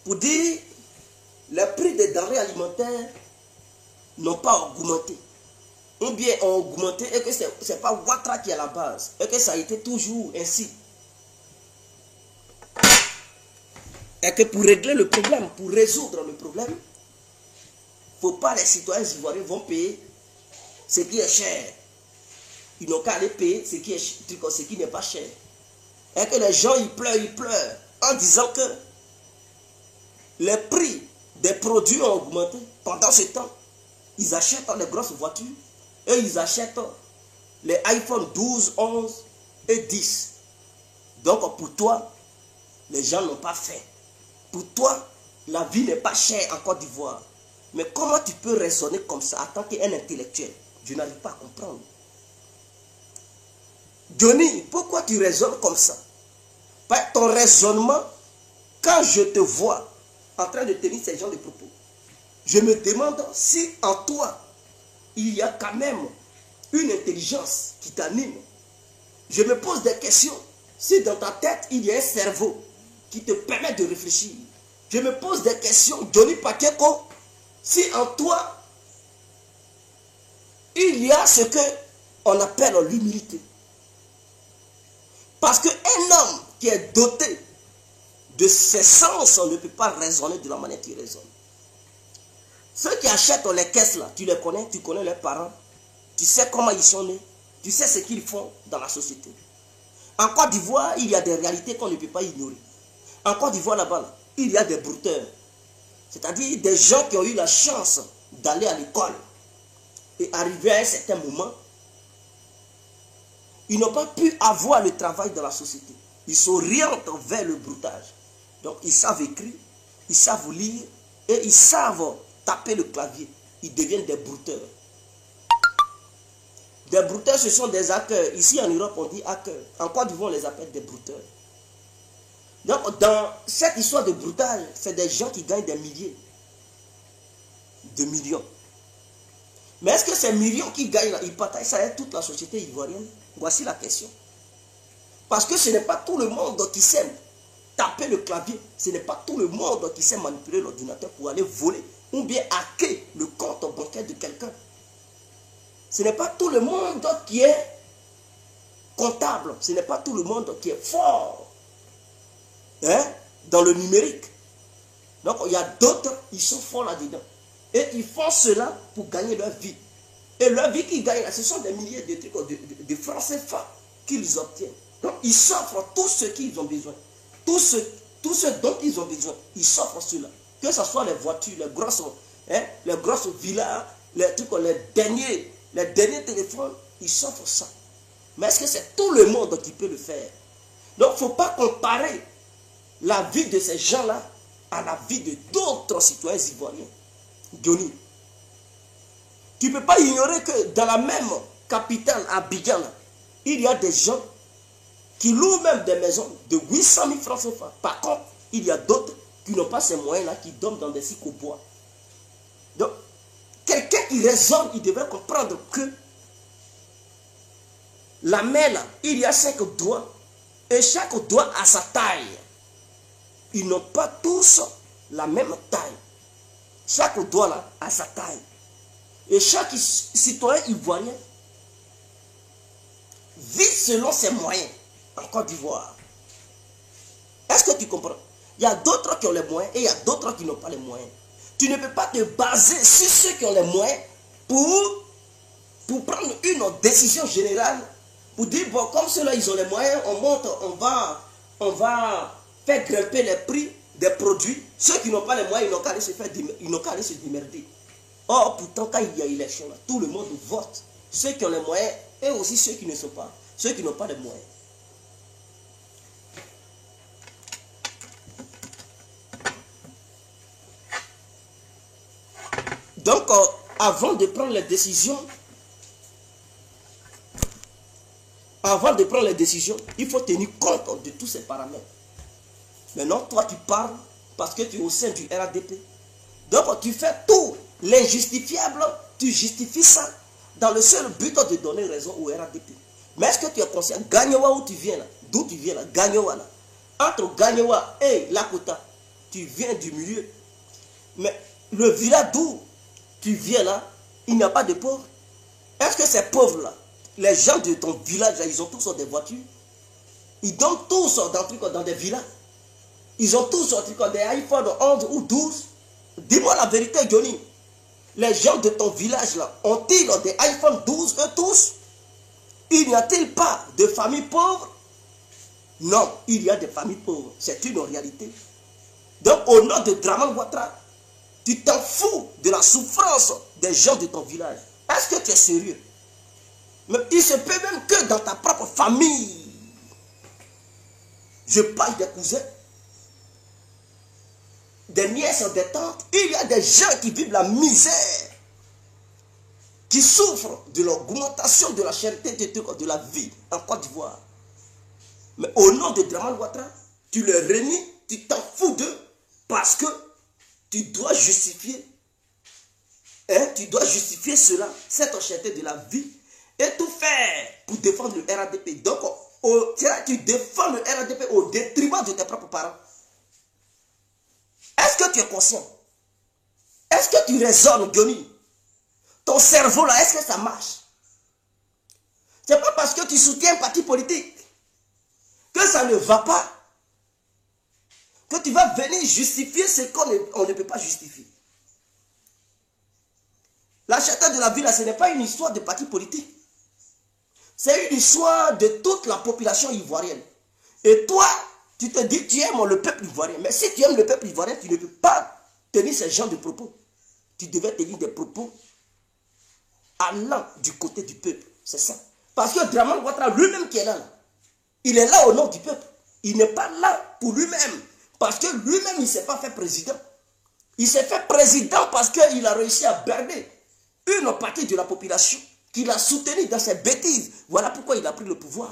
pour dire les prix des denrées alimentaires n'ont pas augmenté, ou bien ont augmenté et que ce n'est pas Ouattara qui est à la base, et que ça a été toujours ainsi. Et que pour régler le problème, pour résoudre le problème, il ne faut pas les citoyens ivoiriens vont payer ce qui est cher. Ils n'ont qu'à aller payer ce qui n'est pas cher. Et que les gens, ils pleurent en disant que les prix des produits ont augmenté. Pendant ce temps, ils achètent les grosses voitures et ils achètent les iPhone 12, 11 et 10. Donc pour toi, les gens n'ont pas faim. Pour toi, la vie n'est pas chère en Côte d'Ivoire. Mais comment tu peux raisonner comme ça en tant qu'un intellectuel? Je n'arrive pas à comprendre. Johnny, pourquoi tu raisonnes comme ça? Ton raisonnement, quand je te vois en train de tenir ces genres de propos, je me demande si en toi, il y a quand même une intelligence qui t'anime. Je me pose des questions. Si dans ta tête, il y a un cerveau qui te permet de réfléchir. Je me pose des questions. Johnny Pacheco, si en toi, il y a ce qu'on appelle l'humilité. Parce qu'un homme qui est doté de ses sens, on ne peut pas raisonner de la manière qu'il raisonne. Ceux qui achètent les caisses là, tu les connais, tu connais leurs parents, tu sais comment ils sont nés, tu sais ce qu'ils font dans la société. En Côte d'Ivoire, il y a des réalités qu'on ne peut pas ignorer. En Côte d'Ivoire là-bas, il y a des brouteurs. C'est-à-dire des gens qui ont eu la chance d'aller à l'école. Et arrivé à un certain moment, ils n'ont pas pu avoir le travail dans la société. Ils s'orientent vers le broutage. Donc ils savent écrire, ils savent lire et ils savent taper le clavier. Ils deviennent des brouteurs. Des brouteurs, ce sont des hackers. Ici en Europe, on dit hackers. En Côte d'Ivoire, on les appelle des brouteurs. Donc dans cette histoire de broutage, c'est des gens qui gagnent des milliers de millions. Mais est-ce que ces millions qui gagnent là, ils partagent ça avec toute la société ivoirienne? Voici la question. Parce que ce n'est pas tout le monde qui sait taper le clavier. Ce n'est pas tout le monde qui sait manipuler l'ordinateur pour aller voler ou bien hacker le compte bancaire de quelqu'un. Ce n'est pas tout le monde qui est comptable. Ce n'est pas tout le monde qui est fort dans le numérique. Donc il y a d'autres, ils sont forts là-dedans. Et ils font cela pour gagner leur vie. Et leur vie qu'ils gagnent, ce sont des milliers de trucs, de francs CFA qu'ils obtiennent. Donc ils s'offrent tout ce qu'ils ont besoin. Tout ce dont ils ont besoin, ils s'offrent cela. Que ce soit les voitures, les grosses villas, les derniers téléphones, ils s'offrent ça. Mais est-ce que c'est tout le monde qui peut le faire? Donc il ne faut pas comparer la vie de ces gens-là à la vie de d'autres citoyens ivoiriens. Johnny, tu ne peux pas ignorer que dans la même capitale, à Abidjan, il y a des gens qui louent même des maisons de 800 000 francs CFA. Par contre, il y a d'autres qui n'ont pas ces moyens-là, qui dorment dans des sites au bois. Donc, quelqu'un qui raisonne, il devrait comprendre que la main, là, il y a 5 doigts, et chaque doigt a sa taille. Ils n'ont pas tous la même taille. Chaque doigt là a sa taille. Et chaque citoyen ivoirien vit selon ses moyens en Côte d'Ivoire. Est-ce que tu comprends? Il y a d'autres qui ont les moyens et il y a d'autres qui n'ont pas les moyens. Tu ne peux pas te baser sur ceux qui ont les moyens pour prendre une décision générale. Pour dire, bon, comme ceux-là, ils ont les moyens, on monte, on va faire grimper les prix des produits. Ceux qui n'ont pas les moyens, ils n'ont qu'à aller se démerder. Or, pourtant, quand il y a élection, là, tout le monde vote. Ceux qui ont les moyens et aussi ceux qui ne sont pas. Ceux qui n'ont pas les moyens. Donc, avant de prendre les décisions, il faut tenir compte de tous ces paramètres. Maintenant, toi, tu parles parce que tu es au sein du RADP. Donc, tu fais tout l'injustifiable, tu justifies ça dans le seul but de donner raison au RADP. Mais est-ce que tu es conscient? Gagnoa, où tu viens là? D'où tu viens là? Gagnoa là. Entre Gagnoa et Lakota, tu viens du milieu. Mais le village d'où tu viens là, il n'y a pas de pauvres. Est-ce que ces pauvres-là, les gens de ton village, là, ils ont tous des voitures? Ils dorment tous dans des villas. Ils ont tous des iPhone 11 ou 12. Dis-moi la vérité, Johnny. Les gens de ton village là, ont-ils des iPhone 12 eux tous? Il n'y a-t-il pas de familles pauvres? Non, il y a des familles pauvres. C'est une réalité. Donc, au nom de Dramane Ouattara, tu t'en fous de la souffrance des gens de ton village. Est-ce que tu es sérieux? Mais il se peut même que dans ta propre famille, je parle des cousins, des nièces, des tantes, il y a des gens qui vivent la misère, qui souffrent de l'augmentation de la cherté de la vie en Côte d'Ivoire. Mais au nom de Dramane Ouattara, tu les réunis, tu t'en fous d'eux, parce que tu dois justifier, cela, cette cherté de la vie, et tout faire pour défendre le RADP. Donc, tu défends le RADP au détriment de tes propres parents. Est-ce que tu es conscient? Est-ce que tu raisonnes, Johnny? Ton cerveau là, est-ce que ça marche? C'est pas parce que tu soutiens un parti politique que ça ne va pas, que tu vas venir justifier ce qu'on ne peut pas justifier. La cherté de la vie là, ce n'est pas une histoire de parti politique. C'est une histoire de toute la population ivoirienne. Et toi, tu te dis que tu aimes le peuple ivoirien. Mais si tu aimes le peuple ivoirien, tu ne peux pas tenir ce genre de propos. Tu devais tenir des propos allant du côté du peuple. C'est ça. Parce que Draman Ouattara lui-même qui est là, il est là au nom du peuple. Il n'est pas là pour lui-même. Parce que lui-même, il ne s'est pas fait président. Il s'est fait président parce qu'il a réussi à berner une partie de la population qui l'a soutenu dans ses bêtises. Voilà pourquoi il a pris le pouvoir.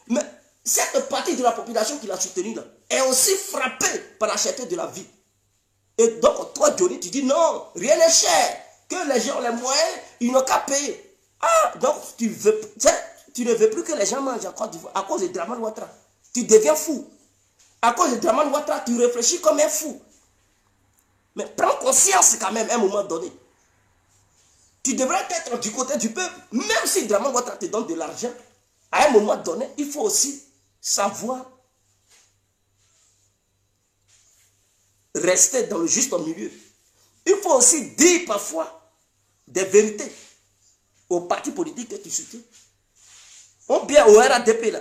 Mais cette partie de la population qui l'a soutenu là est aussi frappée par la cherté de la vie. Et donc, toi, Johnny, tu dis non, rien n'est cher. Que les gens ont les moyens, ils n'ont qu'à payer. Ah, donc tu ne veux plus que les gens mangent à cause de Draman Ouattara. Tu deviens fou. À cause de Draman Ouattara, tu réfléchis comme un fou. Mais prends conscience quand même à un moment donné. Tu devrais être du côté du peuple. Même si Draman Ouattara te donne de l'argent, à un moment donné, il faut aussi savoir rester dans le juste milieu. Il faut aussi dire parfois des vérités aux partis politiques que tu soutiens. Ou bien au RADP là.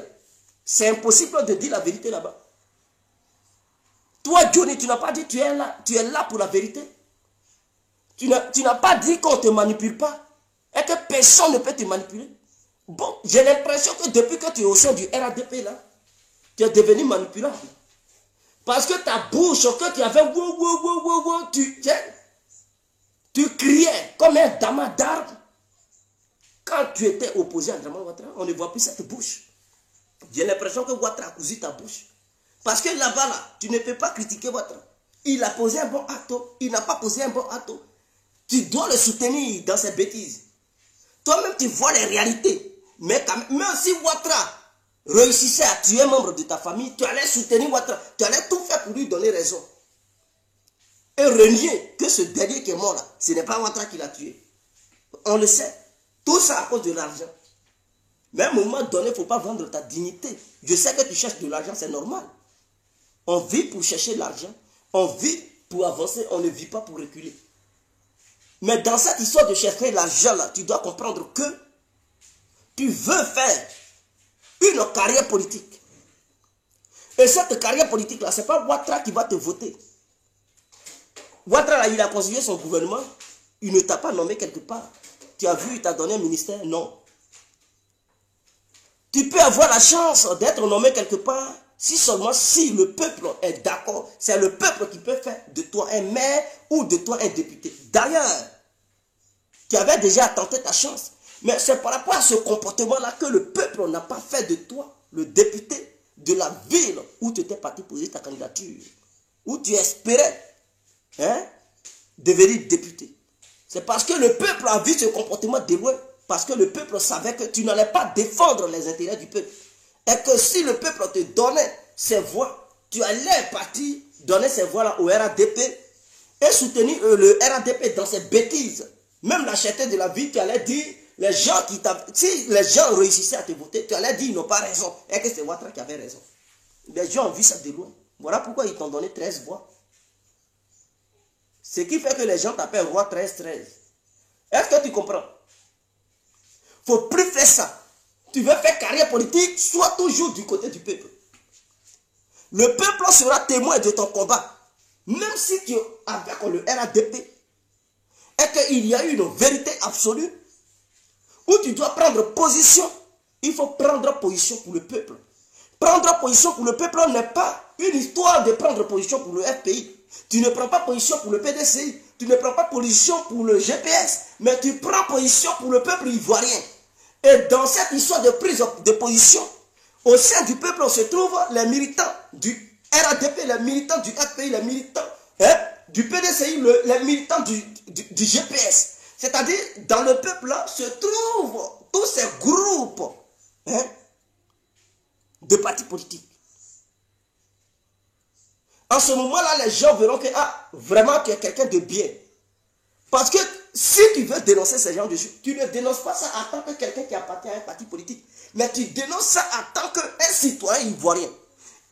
C'est impossible de dire la vérité là-bas. Toi, Johnny, tu n'as pas dit tu es là pour la vérité. Tu n'as pas dit qu'on ne te manipule pas. Et que personne ne peut te manipuler. Bon, j'ai l'impression que depuis que tu es au sein du RADP là, tu es devenu manipulable. Parce que ta bouche, que tu avais tu criais comme un damas d'arbre. Quand tu étais opposé à Draman Ouattara, on ne voit plus cette bouche. J'ai l'impression que Ouattara a cousu ta bouche. Parce que là-bas, là, tu ne peux pas critiquer Ouattara. Il a posé un bon acte, il n'a pas posé un bon acte. Tu dois le soutenir dans ses bêtises. Toi-même, tu vois les réalités. Mais même si Ouattara réussissait à tuer un membre de ta famille, tu allais soutenir Ouattara. Tu allais tout faire pour lui donner raison. Et renier que ce dernier qui est mort là, ce n'est pas Ouattara qui l'a tué. On le sait. Tout ça à cause de l'argent. Mais à un moment donné, il ne faut pas vendre ta dignité. Je sais que tu cherches de l'argent, c'est normal. On vit pour chercher l'argent. On vit pour avancer, on ne vit pas pour reculer. Mais dans cette histoire de chercher l'argent là, tu dois comprendre que tu veux faire une carrière politique. Et cette carrière politique là, ce n'est pas Ouattara qui va te voter. Ouattara là, il a constitué son gouvernement, il ne t'a pas nommé quelque part. Tu as vu, il t'a donné un ministère? Non. Tu peux avoir la chance d'être nommé quelque part si seulement si le peuple est d'accord. C'est le peuple qui peut faire de toi un maire ou de toi un député. D'ailleurs, tu avais déjà tenté ta chance. Mais c'est par rapport à ce comportement-là que le peuple n'a pas fait de toi le député de la ville où tu étais parti poser ta candidature. Où tu espérais devenir député. C'est parce que le peuple a vu ce comportement de loin. Parce que le peuple savait que tu n'allais pas défendre les intérêts du peuple. Et que si le peuple te donnait ses voix, tu allais partir donner ses voix-là au RADP et soutenir le RADP dans ses bêtises. Même la cherté de la vie, tu allais dire, les gens qui si les gens réussissaient à te voter, tu allais dire ils n'ont pas raison. Et que c'est Ouattara qui avait raison. Les gens ont vu ça de loin. Voilà pourquoi ils t'ont donné 13 voix. Ce qui fait que les gens t'appellent roi 13-13. Est-ce que tu comprends? Il ne faut plus faire ça. Tu veux faire carrière politique, sois toujours du côté du peuple. Le peuple sera témoin de ton combat. Même si tu es avec le RADP et qu'il y a une vérité absolue, où tu dois prendre position, il faut prendre position pour le peuple. Prendre position pour le peuple n'est pas une histoire de prendre position pour le FPI. Tu ne prends pas position pour le PDCI, tu ne prends pas position pour le GPS, mais tu prends position pour le peuple ivoirien. Et dans cette histoire de prise de position, au sein du peuple, on se trouve les militants du RADP, les militants du FPI, les militants du PDCI, les militants du GPS. C'est-à-dire, dans le peuple là, se trouvent tous ces groupes de partis politiques. En ce moment-là, les gens verront que vraiment tu es quelqu'un de bien. Parce que si tu veux dénoncer ces gens dessus, tu ne dénonces pas ça en tant que quelqu'un qui appartient à un parti politique. Mais tu dénonces ça en tant qu'un citoyen ivoirien.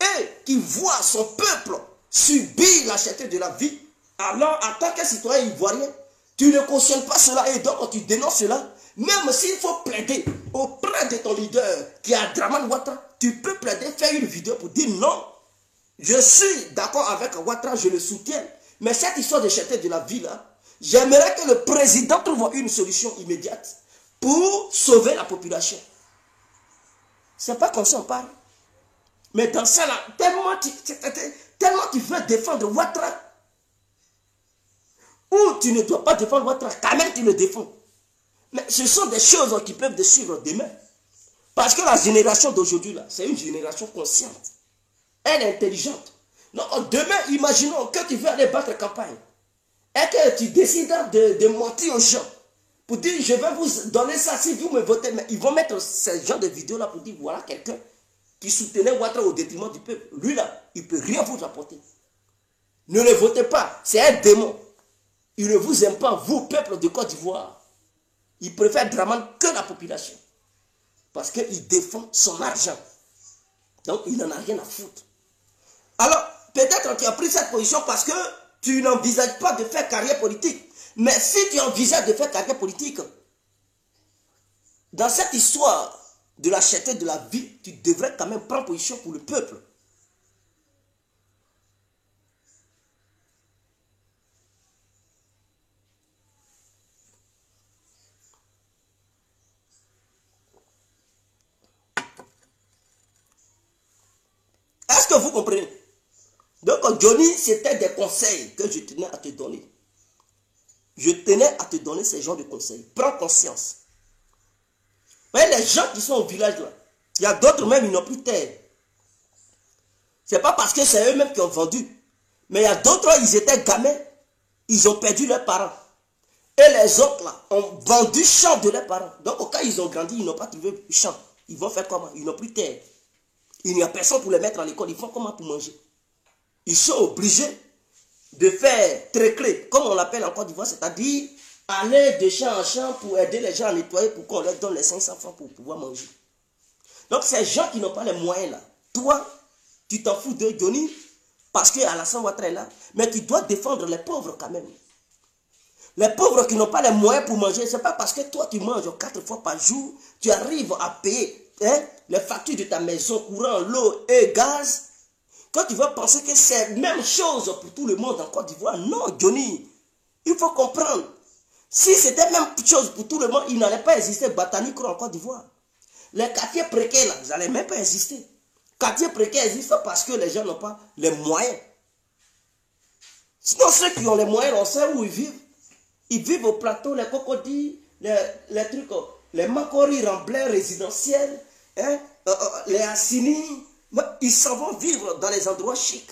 Et qui voit son peuple subir la cherté de la vie. Alors, en tant que citoyen ivoirien, tu ne cautionnes pas cela. Et donc, tu dénonces cela. Même s'il faut plaider auprès de ton leader qui est Draman Ouattara, tu peux plaider, faire une vidéo pour dire non. Je suis d'accord avec Ouattara, je le soutiens. Mais cette histoire de cherté de la vie là, J'aimerais que le président trouve une solution immédiate pour sauver la population. C'est pas comme ça on parle. Mais dans ça là, tellement tu veux défendre Ouattara, ou tu ne dois pas défendre Ouattara, quand même tu le défends. Mais ce sont des choses qui peuvent te suivre demain. Parce que la génération d'aujourd'hui là, c'est une génération consciente. Elle est intelligente. Donc demain, imaginons que tu veux aller battre campagne. Et que tu décides de mentir aux gens. Pour dire, je vais vous donner ça si vous me votez. Mais ils vont mettre ce genre de vidéo là pour dire, voilà quelqu'un qui soutenait Ouattara au détriment du peuple. Lui là, il ne peut rien vous apporter. Ne le votez pas. C'est un démon. Il ne vous aime pas, vous, peuple de Côte d'Ivoire. Il préfère Dramane que la population. Parce qu'il défend son argent. Donc, il n'en a rien à foutre. Alors, peut-être tu as pris cette position parce que tu n'envisages pas de faire carrière politique. Mais si tu envisages de faire carrière politique, dans cette histoire de la cherté de la vie, tu devrais quand même prendre position pour le peuple. Est-ce que vous comprenez? Donc, Johnny, c'était des conseils que je tenais à te donner. Je tenais à te donner ces genres de conseils. Prends conscience. Vous voyez, les gens qui sont au village là, il y a d'autres même, ils n'ont plus de terre. Ce n'est pas parce que c'est eux-mêmes qui ont vendu. Mais il y a d'autres, ils étaient gamins, ils ont perdu leurs parents. Et les autres là, ont vendu champ de leurs parents. Donc, au cas où ils ont grandi, ils n'ont pas trouvé champ. Ils vont faire comment? Ils n'ont plus de terre. Il n'y a personne pour les mettre à l'école. Ils font comment pour manger? Ils sont obligés de faire trécler, comme on l'appelle en Côte d'Ivoire, c'est-à-dire aller de champ en champ pour aider les gens à nettoyer pour qu'on leur donne les 500 francs pour pouvoir manger. Donc ces gens qui n'ont pas les moyens là, toi, tu t'en fous de Johnny parce qu'Alassane Ouattara est là, mais tu dois défendre les pauvres quand même. Les pauvres qui n'ont pas les moyens pour manger, ce n'est pas parce que toi tu manges 4 fois par jour, tu arrives à payer les factures de ta maison, courant, l'eau et gaz. Quand tu vas penser que c'est la même chose pour tout le monde en Côte d'Ivoire, non, Johnny, il faut comprendre. Si c'était la même chose pour tout le monde, il n'allait pas exister Batanicro en Côte d'Ivoire. Les quartiers précaires, là, ils n'allaient même pas exister. Les quartiers précaires existent parce que les gens n'ont pas les moyens. Sinon, ceux qui ont les moyens, on sait où ils vivent. Ils vivent au plateau, les cocodis, les trucs, les macoris remblais résidentiels, les Assini. Ils s'en vont vivre dans les endroits chics.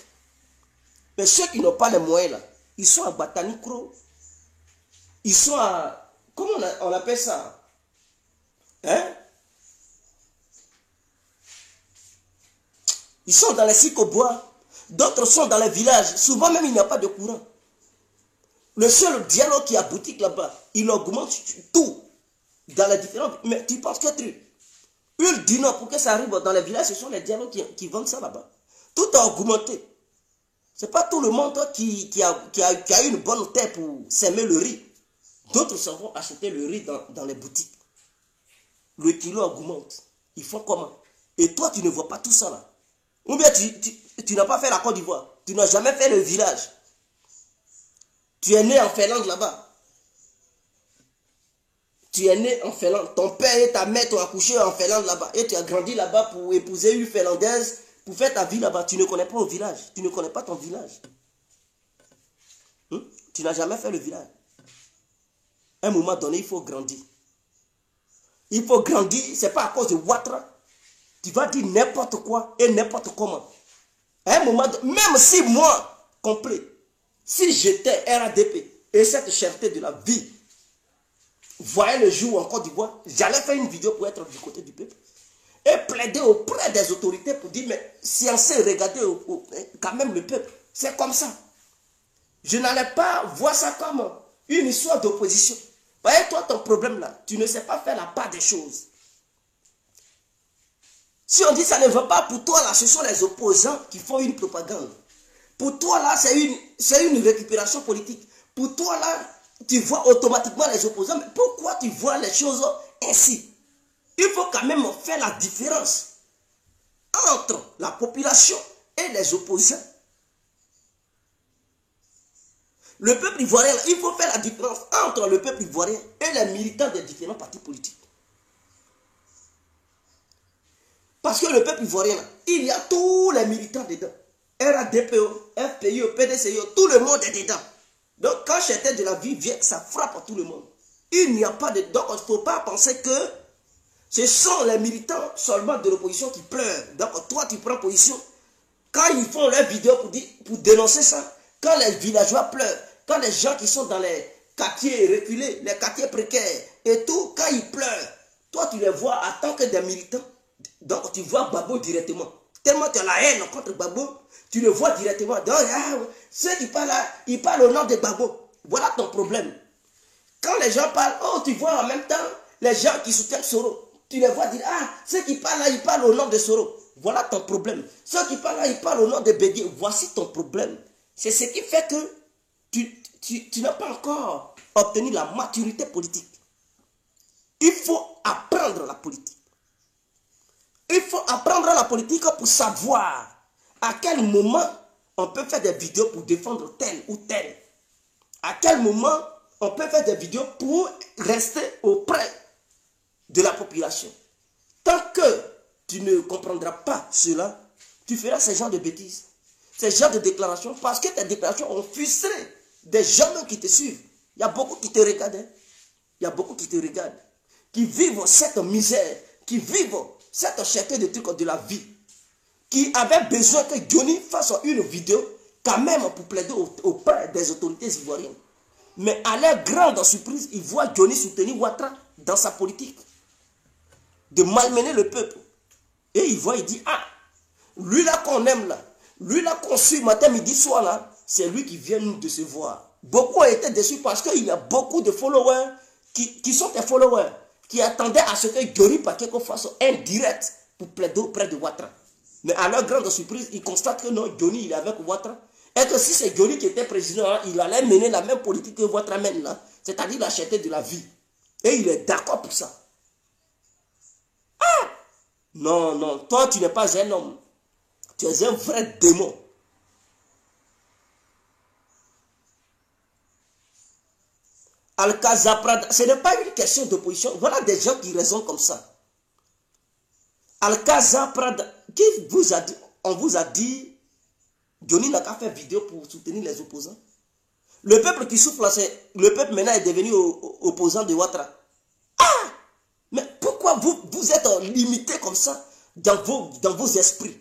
Mais ceux qui n'ont pas les moyens, là, ils sont à Batanicro. Ils sont à... Comment on appelle ça? Ils sont dans les sycobois. D'autres sont dans les villages. Souvent même, il n'y a pas de courant. Le seul dialogue qui a boutique là-bas, il augmente tout. Dans les différents... Mais tu penses que tu... Huile du Nord, pour que ça arrive dans les villages, ce sont les dialogues qui vendent ça là-bas. Tout a augmenté. Ce n'est pas tout le monde qui a une bonne terre pour s'aimer le riz. D'autres s'en vont acheter le riz dans les boutiques. Le kilo augmente. Ils font comment? Et toi, tu ne vois pas tout ça là. Ou bien tu n'as pas fait la Côte d'Ivoire. Tu n'as jamais fait le village. Tu es né en Finlande là-bas. Tu es né en Finlande. Ton père et ta mère t'ont accouché en Finlande là-bas. Et tu as grandi là-bas pour épouser une Finlandaise, pour faire ta vie là-bas. Tu ne connais pas le village. Tu ne connais pas ton village. Tu n'as jamais fait le village. À un moment donné, il faut grandir. Il faut grandir. Ce n'est pas à cause de Ouattara. Tu vas dire n'importe quoi et n'importe comment. À un moment donné, même si moi, complet, si j'étais RADP et cette cherté de la vie, voyez le jour en Côte d'Ivoire, j'allais faire une vidéo pour être du côté du peuple et plaider auprès des autorités pour dire, mais sciencer, regardez quand même le peuple. C'est comme ça. Je n'allais pas voir ça comme une histoire d'opposition. Voyez, toi, ton problème là, tu ne sais pas faire la part des choses. Si on dit ça ne va pas, pour toi là, ce sont les opposants qui font une propagande. Pour toi là, c'est une récupération politique. Pour toi là, tu vois automatiquement les opposants. Mais pourquoi tu vois les choses ainsi? Il faut quand même faire la différence entre la population et les opposants. Le peuple ivoirien, il faut faire la différence entre le peuple ivoirien et les militants des différents partis politiques. Parce que le peuple ivoirien, là, il y a tous les militants dedans. RADPO, FPIO, PDCIO, tout le monde est dedans. Donc quand j'étais de la vie vient, ça frappe à tout le monde. Il n'y a pas de... Donc il ne faut pas penser que ce sont les militants seulement de l'opposition qui pleurent. Donc toi tu prends position. Quand ils font leurs vidéos pour dénoncer ça, quand les villageois pleurent, quand les gens qui sont dans les quartiers reculés, les quartiers précaires et tout, quand ils pleurent, toi tu les vois en tant que des militants. Donc tu vois Gbagbo directement. Tellement tu as la haine contre Gbagbo, tu le vois directement. Donc ceux qui parlent là, ils parlent au nom de Gbagbo. Voilà ton problème. Quand les gens parlent, oh tu vois en même temps les gens qui soutiennent Soro. Tu les vois dire, ah ceux qui parlent là, ils parlent au nom de Soro. Voilà ton problème. Ceux qui parlent là, ils parlent au nom de Bédié. Voici ton problème. C'est ce qui fait que tu n'as pas encore obtenu la maturité politique. Il faut apprendre la politique. Il faut apprendre la politique pour savoir à quel moment on peut faire des vidéos pour défendre tel ou tel. À quel moment on peut faire des vidéos pour rester auprès de la population. Tant que tu ne comprendras pas cela, tu feras ce genre de bêtises, ce genre de déclarations, parce que tes déclarations ont frustré des gens qui te suivent. Il y a beaucoup qui te regardent. Hein? Il y a beaucoup qui te regardent, qui vivent cette misère, qui vivent cette cherté de trucs de la vie, qui avaient besoin que Johnny fasse une vidéo quand même pour plaider auprès des autorités ivoiriennes. Mais à leur grande surprise, ils voient Johnny soutenir Ouattara dans sa politique de malmener le peuple. Et il voit, il dit, ah, lui là qu'on aime là, lui là qu'on suit matin, midi, soir là, c'est lui qui vient nous décevoir. Beaucoup ont été déçus parce qu'il y a beaucoup de followers qui sont des followers, qui attendaient à ce que Johnny Pacheco fasse un direct pour plaider auprès de Ouattara. Mais à leur grande surprise, ils constatent que non, Johnny il est avec Ouattara. Et que si c'est Johnny qui était président, hein, il allait mener la même politique que Ouattara mène là, c'est-à-dire la cherté de la vie. Et il est d'accord pour ça. Ah! Non, non, toi tu n'es pas un homme. Tu es un vrai démon. Al-Kaza Prada, ce n'est pas une question d'opposition. Voilà des gens qui raisonnent comme ça. Al-Kaza Prada, qui vous a dit, on vous a dit, Johnny n'a qu'à faire vidéo pour soutenir les opposants. Le peuple qui souffle là, le peuple maintenant est devenu opposant de Ouattara. Ah! Mais pourquoi vous êtes limité comme ça dans vos esprits?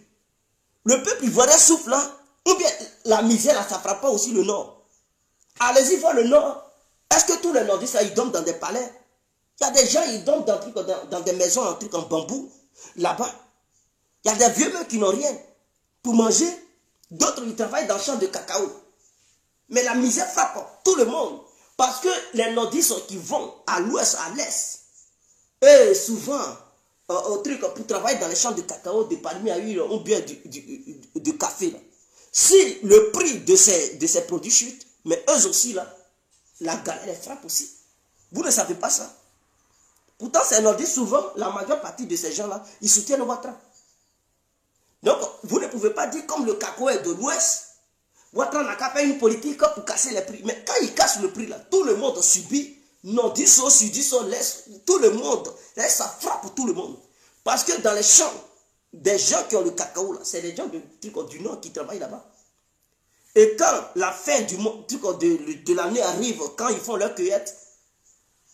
Le peuple ivoirien souffle là, ou bien la misère là, ça ne frappe pas aussi le nord. Allez-y voir le nord. Est-ce que tous les nordistes ils dorment dans des palais? Il y a des gens, ils dorment dans des maisons en truc en bambou. Là-bas, il y a des vieux mecs qui n'ont rien pour manger. D'autres, ils travaillent dans le champ de cacao. Mais la misère frappe tout le monde. Parce que les nordistes qui vont à l'ouest, à l'est, et souvent, au truc pour travailler dans les champs de cacao, de palmiers à huile, ou bien du café. Là. Si le prix de ces produits chute, mais eux aussi, là, la galère les frappe aussi. Vous ne savez pas ça. Pourtant, c'est nordistes, souvent, la majeure partie de ces gens-là, ils soutiennent Ouattara. Donc, vous ne pouvez pas dire comme le cacao est de l'ouest, Ouattara n'a qu'à faire une politique pour casser les prix. Mais quand il casse le prix, là, tout le monde subit. Nordistes, sudistes, tout le monde. Là, ça frappe tout le monde. Parce que dans les champs, des gens qui ont le cacao, là, c'est les gens du nord qui travaillent là-bas. Et quand la fin de l'année arrive, quand ils font leur cueillette,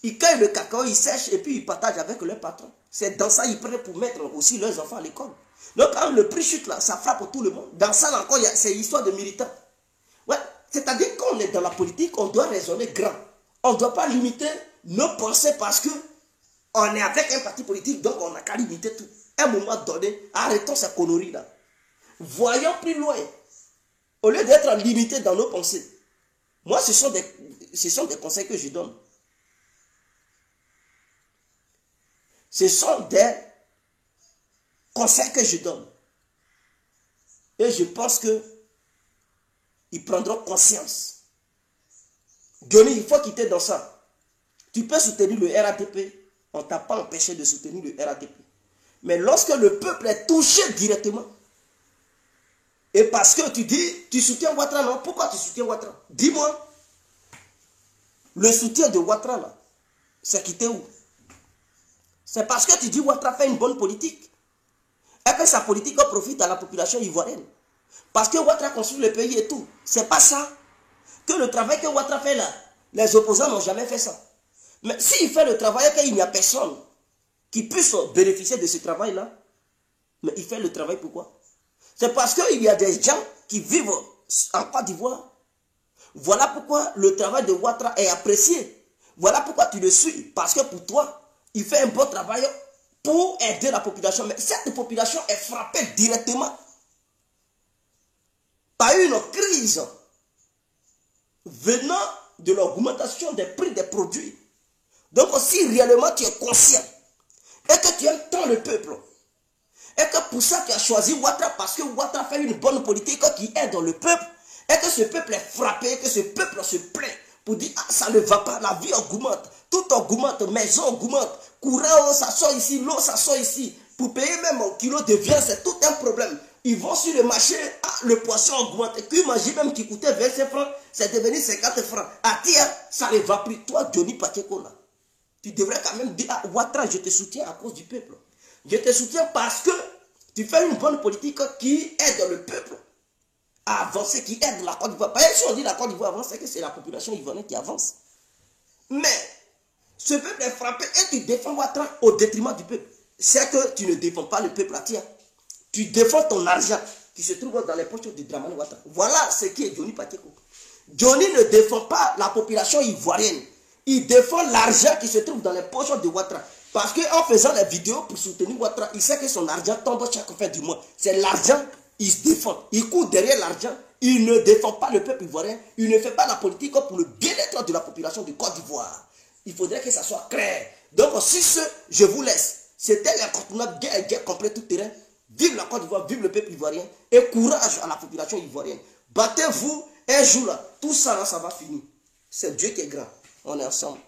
ils cueillent le cacao, ils sèchent et puis ils partagent avec leur patron. C'est dans ça qu'ils prennent pour mettre aussi leurs enfants à l'école. Donc quand le prix chute là, ça frappe tout le monde. Dans ça encore, c'est l'histoire de militants. Ouais, c'est-à-dire qu'on est dans la politique, on doit raisonner grand. On ne doit pas limiter nos pensées parce que on est avec un parti politique, donc on n'a qu'à limiter tout. À un moment donné, arrêtons ces conneries là. Voyons plus loin. Au lieu d'être limité dans nos pensées. Moi, ce sont des conseils que je donne. Ce sont des conseils que je donne. Et je pense que ils prendront conscience. Johnny, il faut quitter dans ça. Tu peux soutenir le RADP. On ne t'a pas empêché de soutenir le RADP. Mais lorsque le peuple est touché directement, et parce que tu dis, tu soutiens Ouattara, non? Pourquoi tu soutiens Ouattara? Dis-moi. Le soutien de Ouattara, là, c'est quitté où? C'est parce que tu dis Ouattara fait une bonne politique. Et que sa politique profite à la population ivoirienne. Parce que Ouattara construit le pays et tout. C'est pas ça. Que le travail que Ouattara fait là, les opposants n'ont jamais fait ça. Mais s'il fait le travail et qu'il n'y a personne qui puisse bénéficier de ce travail-là, mais il fait le travail pourquoi? C'est parce qu'il y a des gens qui vivent en Côte d'Ivoire. Voilà pourquoi le travail de Ouattara est apprécié. Voilà pourquoi tu le suis. Parce que pour toi, il fait un bon travail pour aider la population. Mais cette population est frappée directement par une crise venant de l'augmentation des prix des produits. Donc si réellement tu es conscient et que tu aimes tant le peuple, et que pour ça tu as choisi Ouattara parce que Ouattara fait une bonne politique qui aide le peuple, et que ce peuple est frappé, et que ce peuple se plaint pour dire ah, ça ne va pas, la vie augmente, tout augmente, maison augmente, courant ça sort ici, l'eau ça sort ici, pour payer même un kilo de viande c'est tout un problème. Ils vont sur le marché, ah, le poisson augmente, et puis manger même qui coûtait 25 francs, c'est devenu 50 francs. À tiers, ça ne va plus. Toi, Johnny Pacheco, là, tu devrais quand même dire, ah, Ouattara, je te soutiens à cause du peuple. Je te soutiens parce que tu fais une bonne politique qui aide le peuple à avancer, qui aide la Côte d'Ivoire. Parce que si on dit la Côte d'Ivoire avance, c'est que c'est la population ivoirienne qui avance. Mais ce peuple est frappé et tu défends Ouattara au détriment du peuple. C'est que tu ne défends pas le peuple à tiers. Tu défends ton argent qui se trouve dans les poches de Dramane Ouattara. Voilà ce qui est Johnny Pacheco. Johnny ne défend pas la population ivoirienne. Il défend l'argent qui se trouve dans les poches de Ouattara. Parce qu'en faisant les vidéos pour soutenir Ouattara, il sait que son argent tombe chaque fin du mois. C'est l'argent, il se défend. Il court derrière l'argent. Il ne défend pas le peuple ivoirien. Il ne fait pas la politique pour le bien-être de la population de Côte d'Ivoire. Il faudrait que ça soit clair. Donc, sur ce, je vous laisse. C'était l'incontournable guerre complète tout terrain. Vive la Côte d'Ivoire, vive le peuple ivoirien. Et courage à la population ivoirienne. Battez-vous un jour là. Tout ça là, ça va finir. C'est Dieu qui est grand. On est ensemble.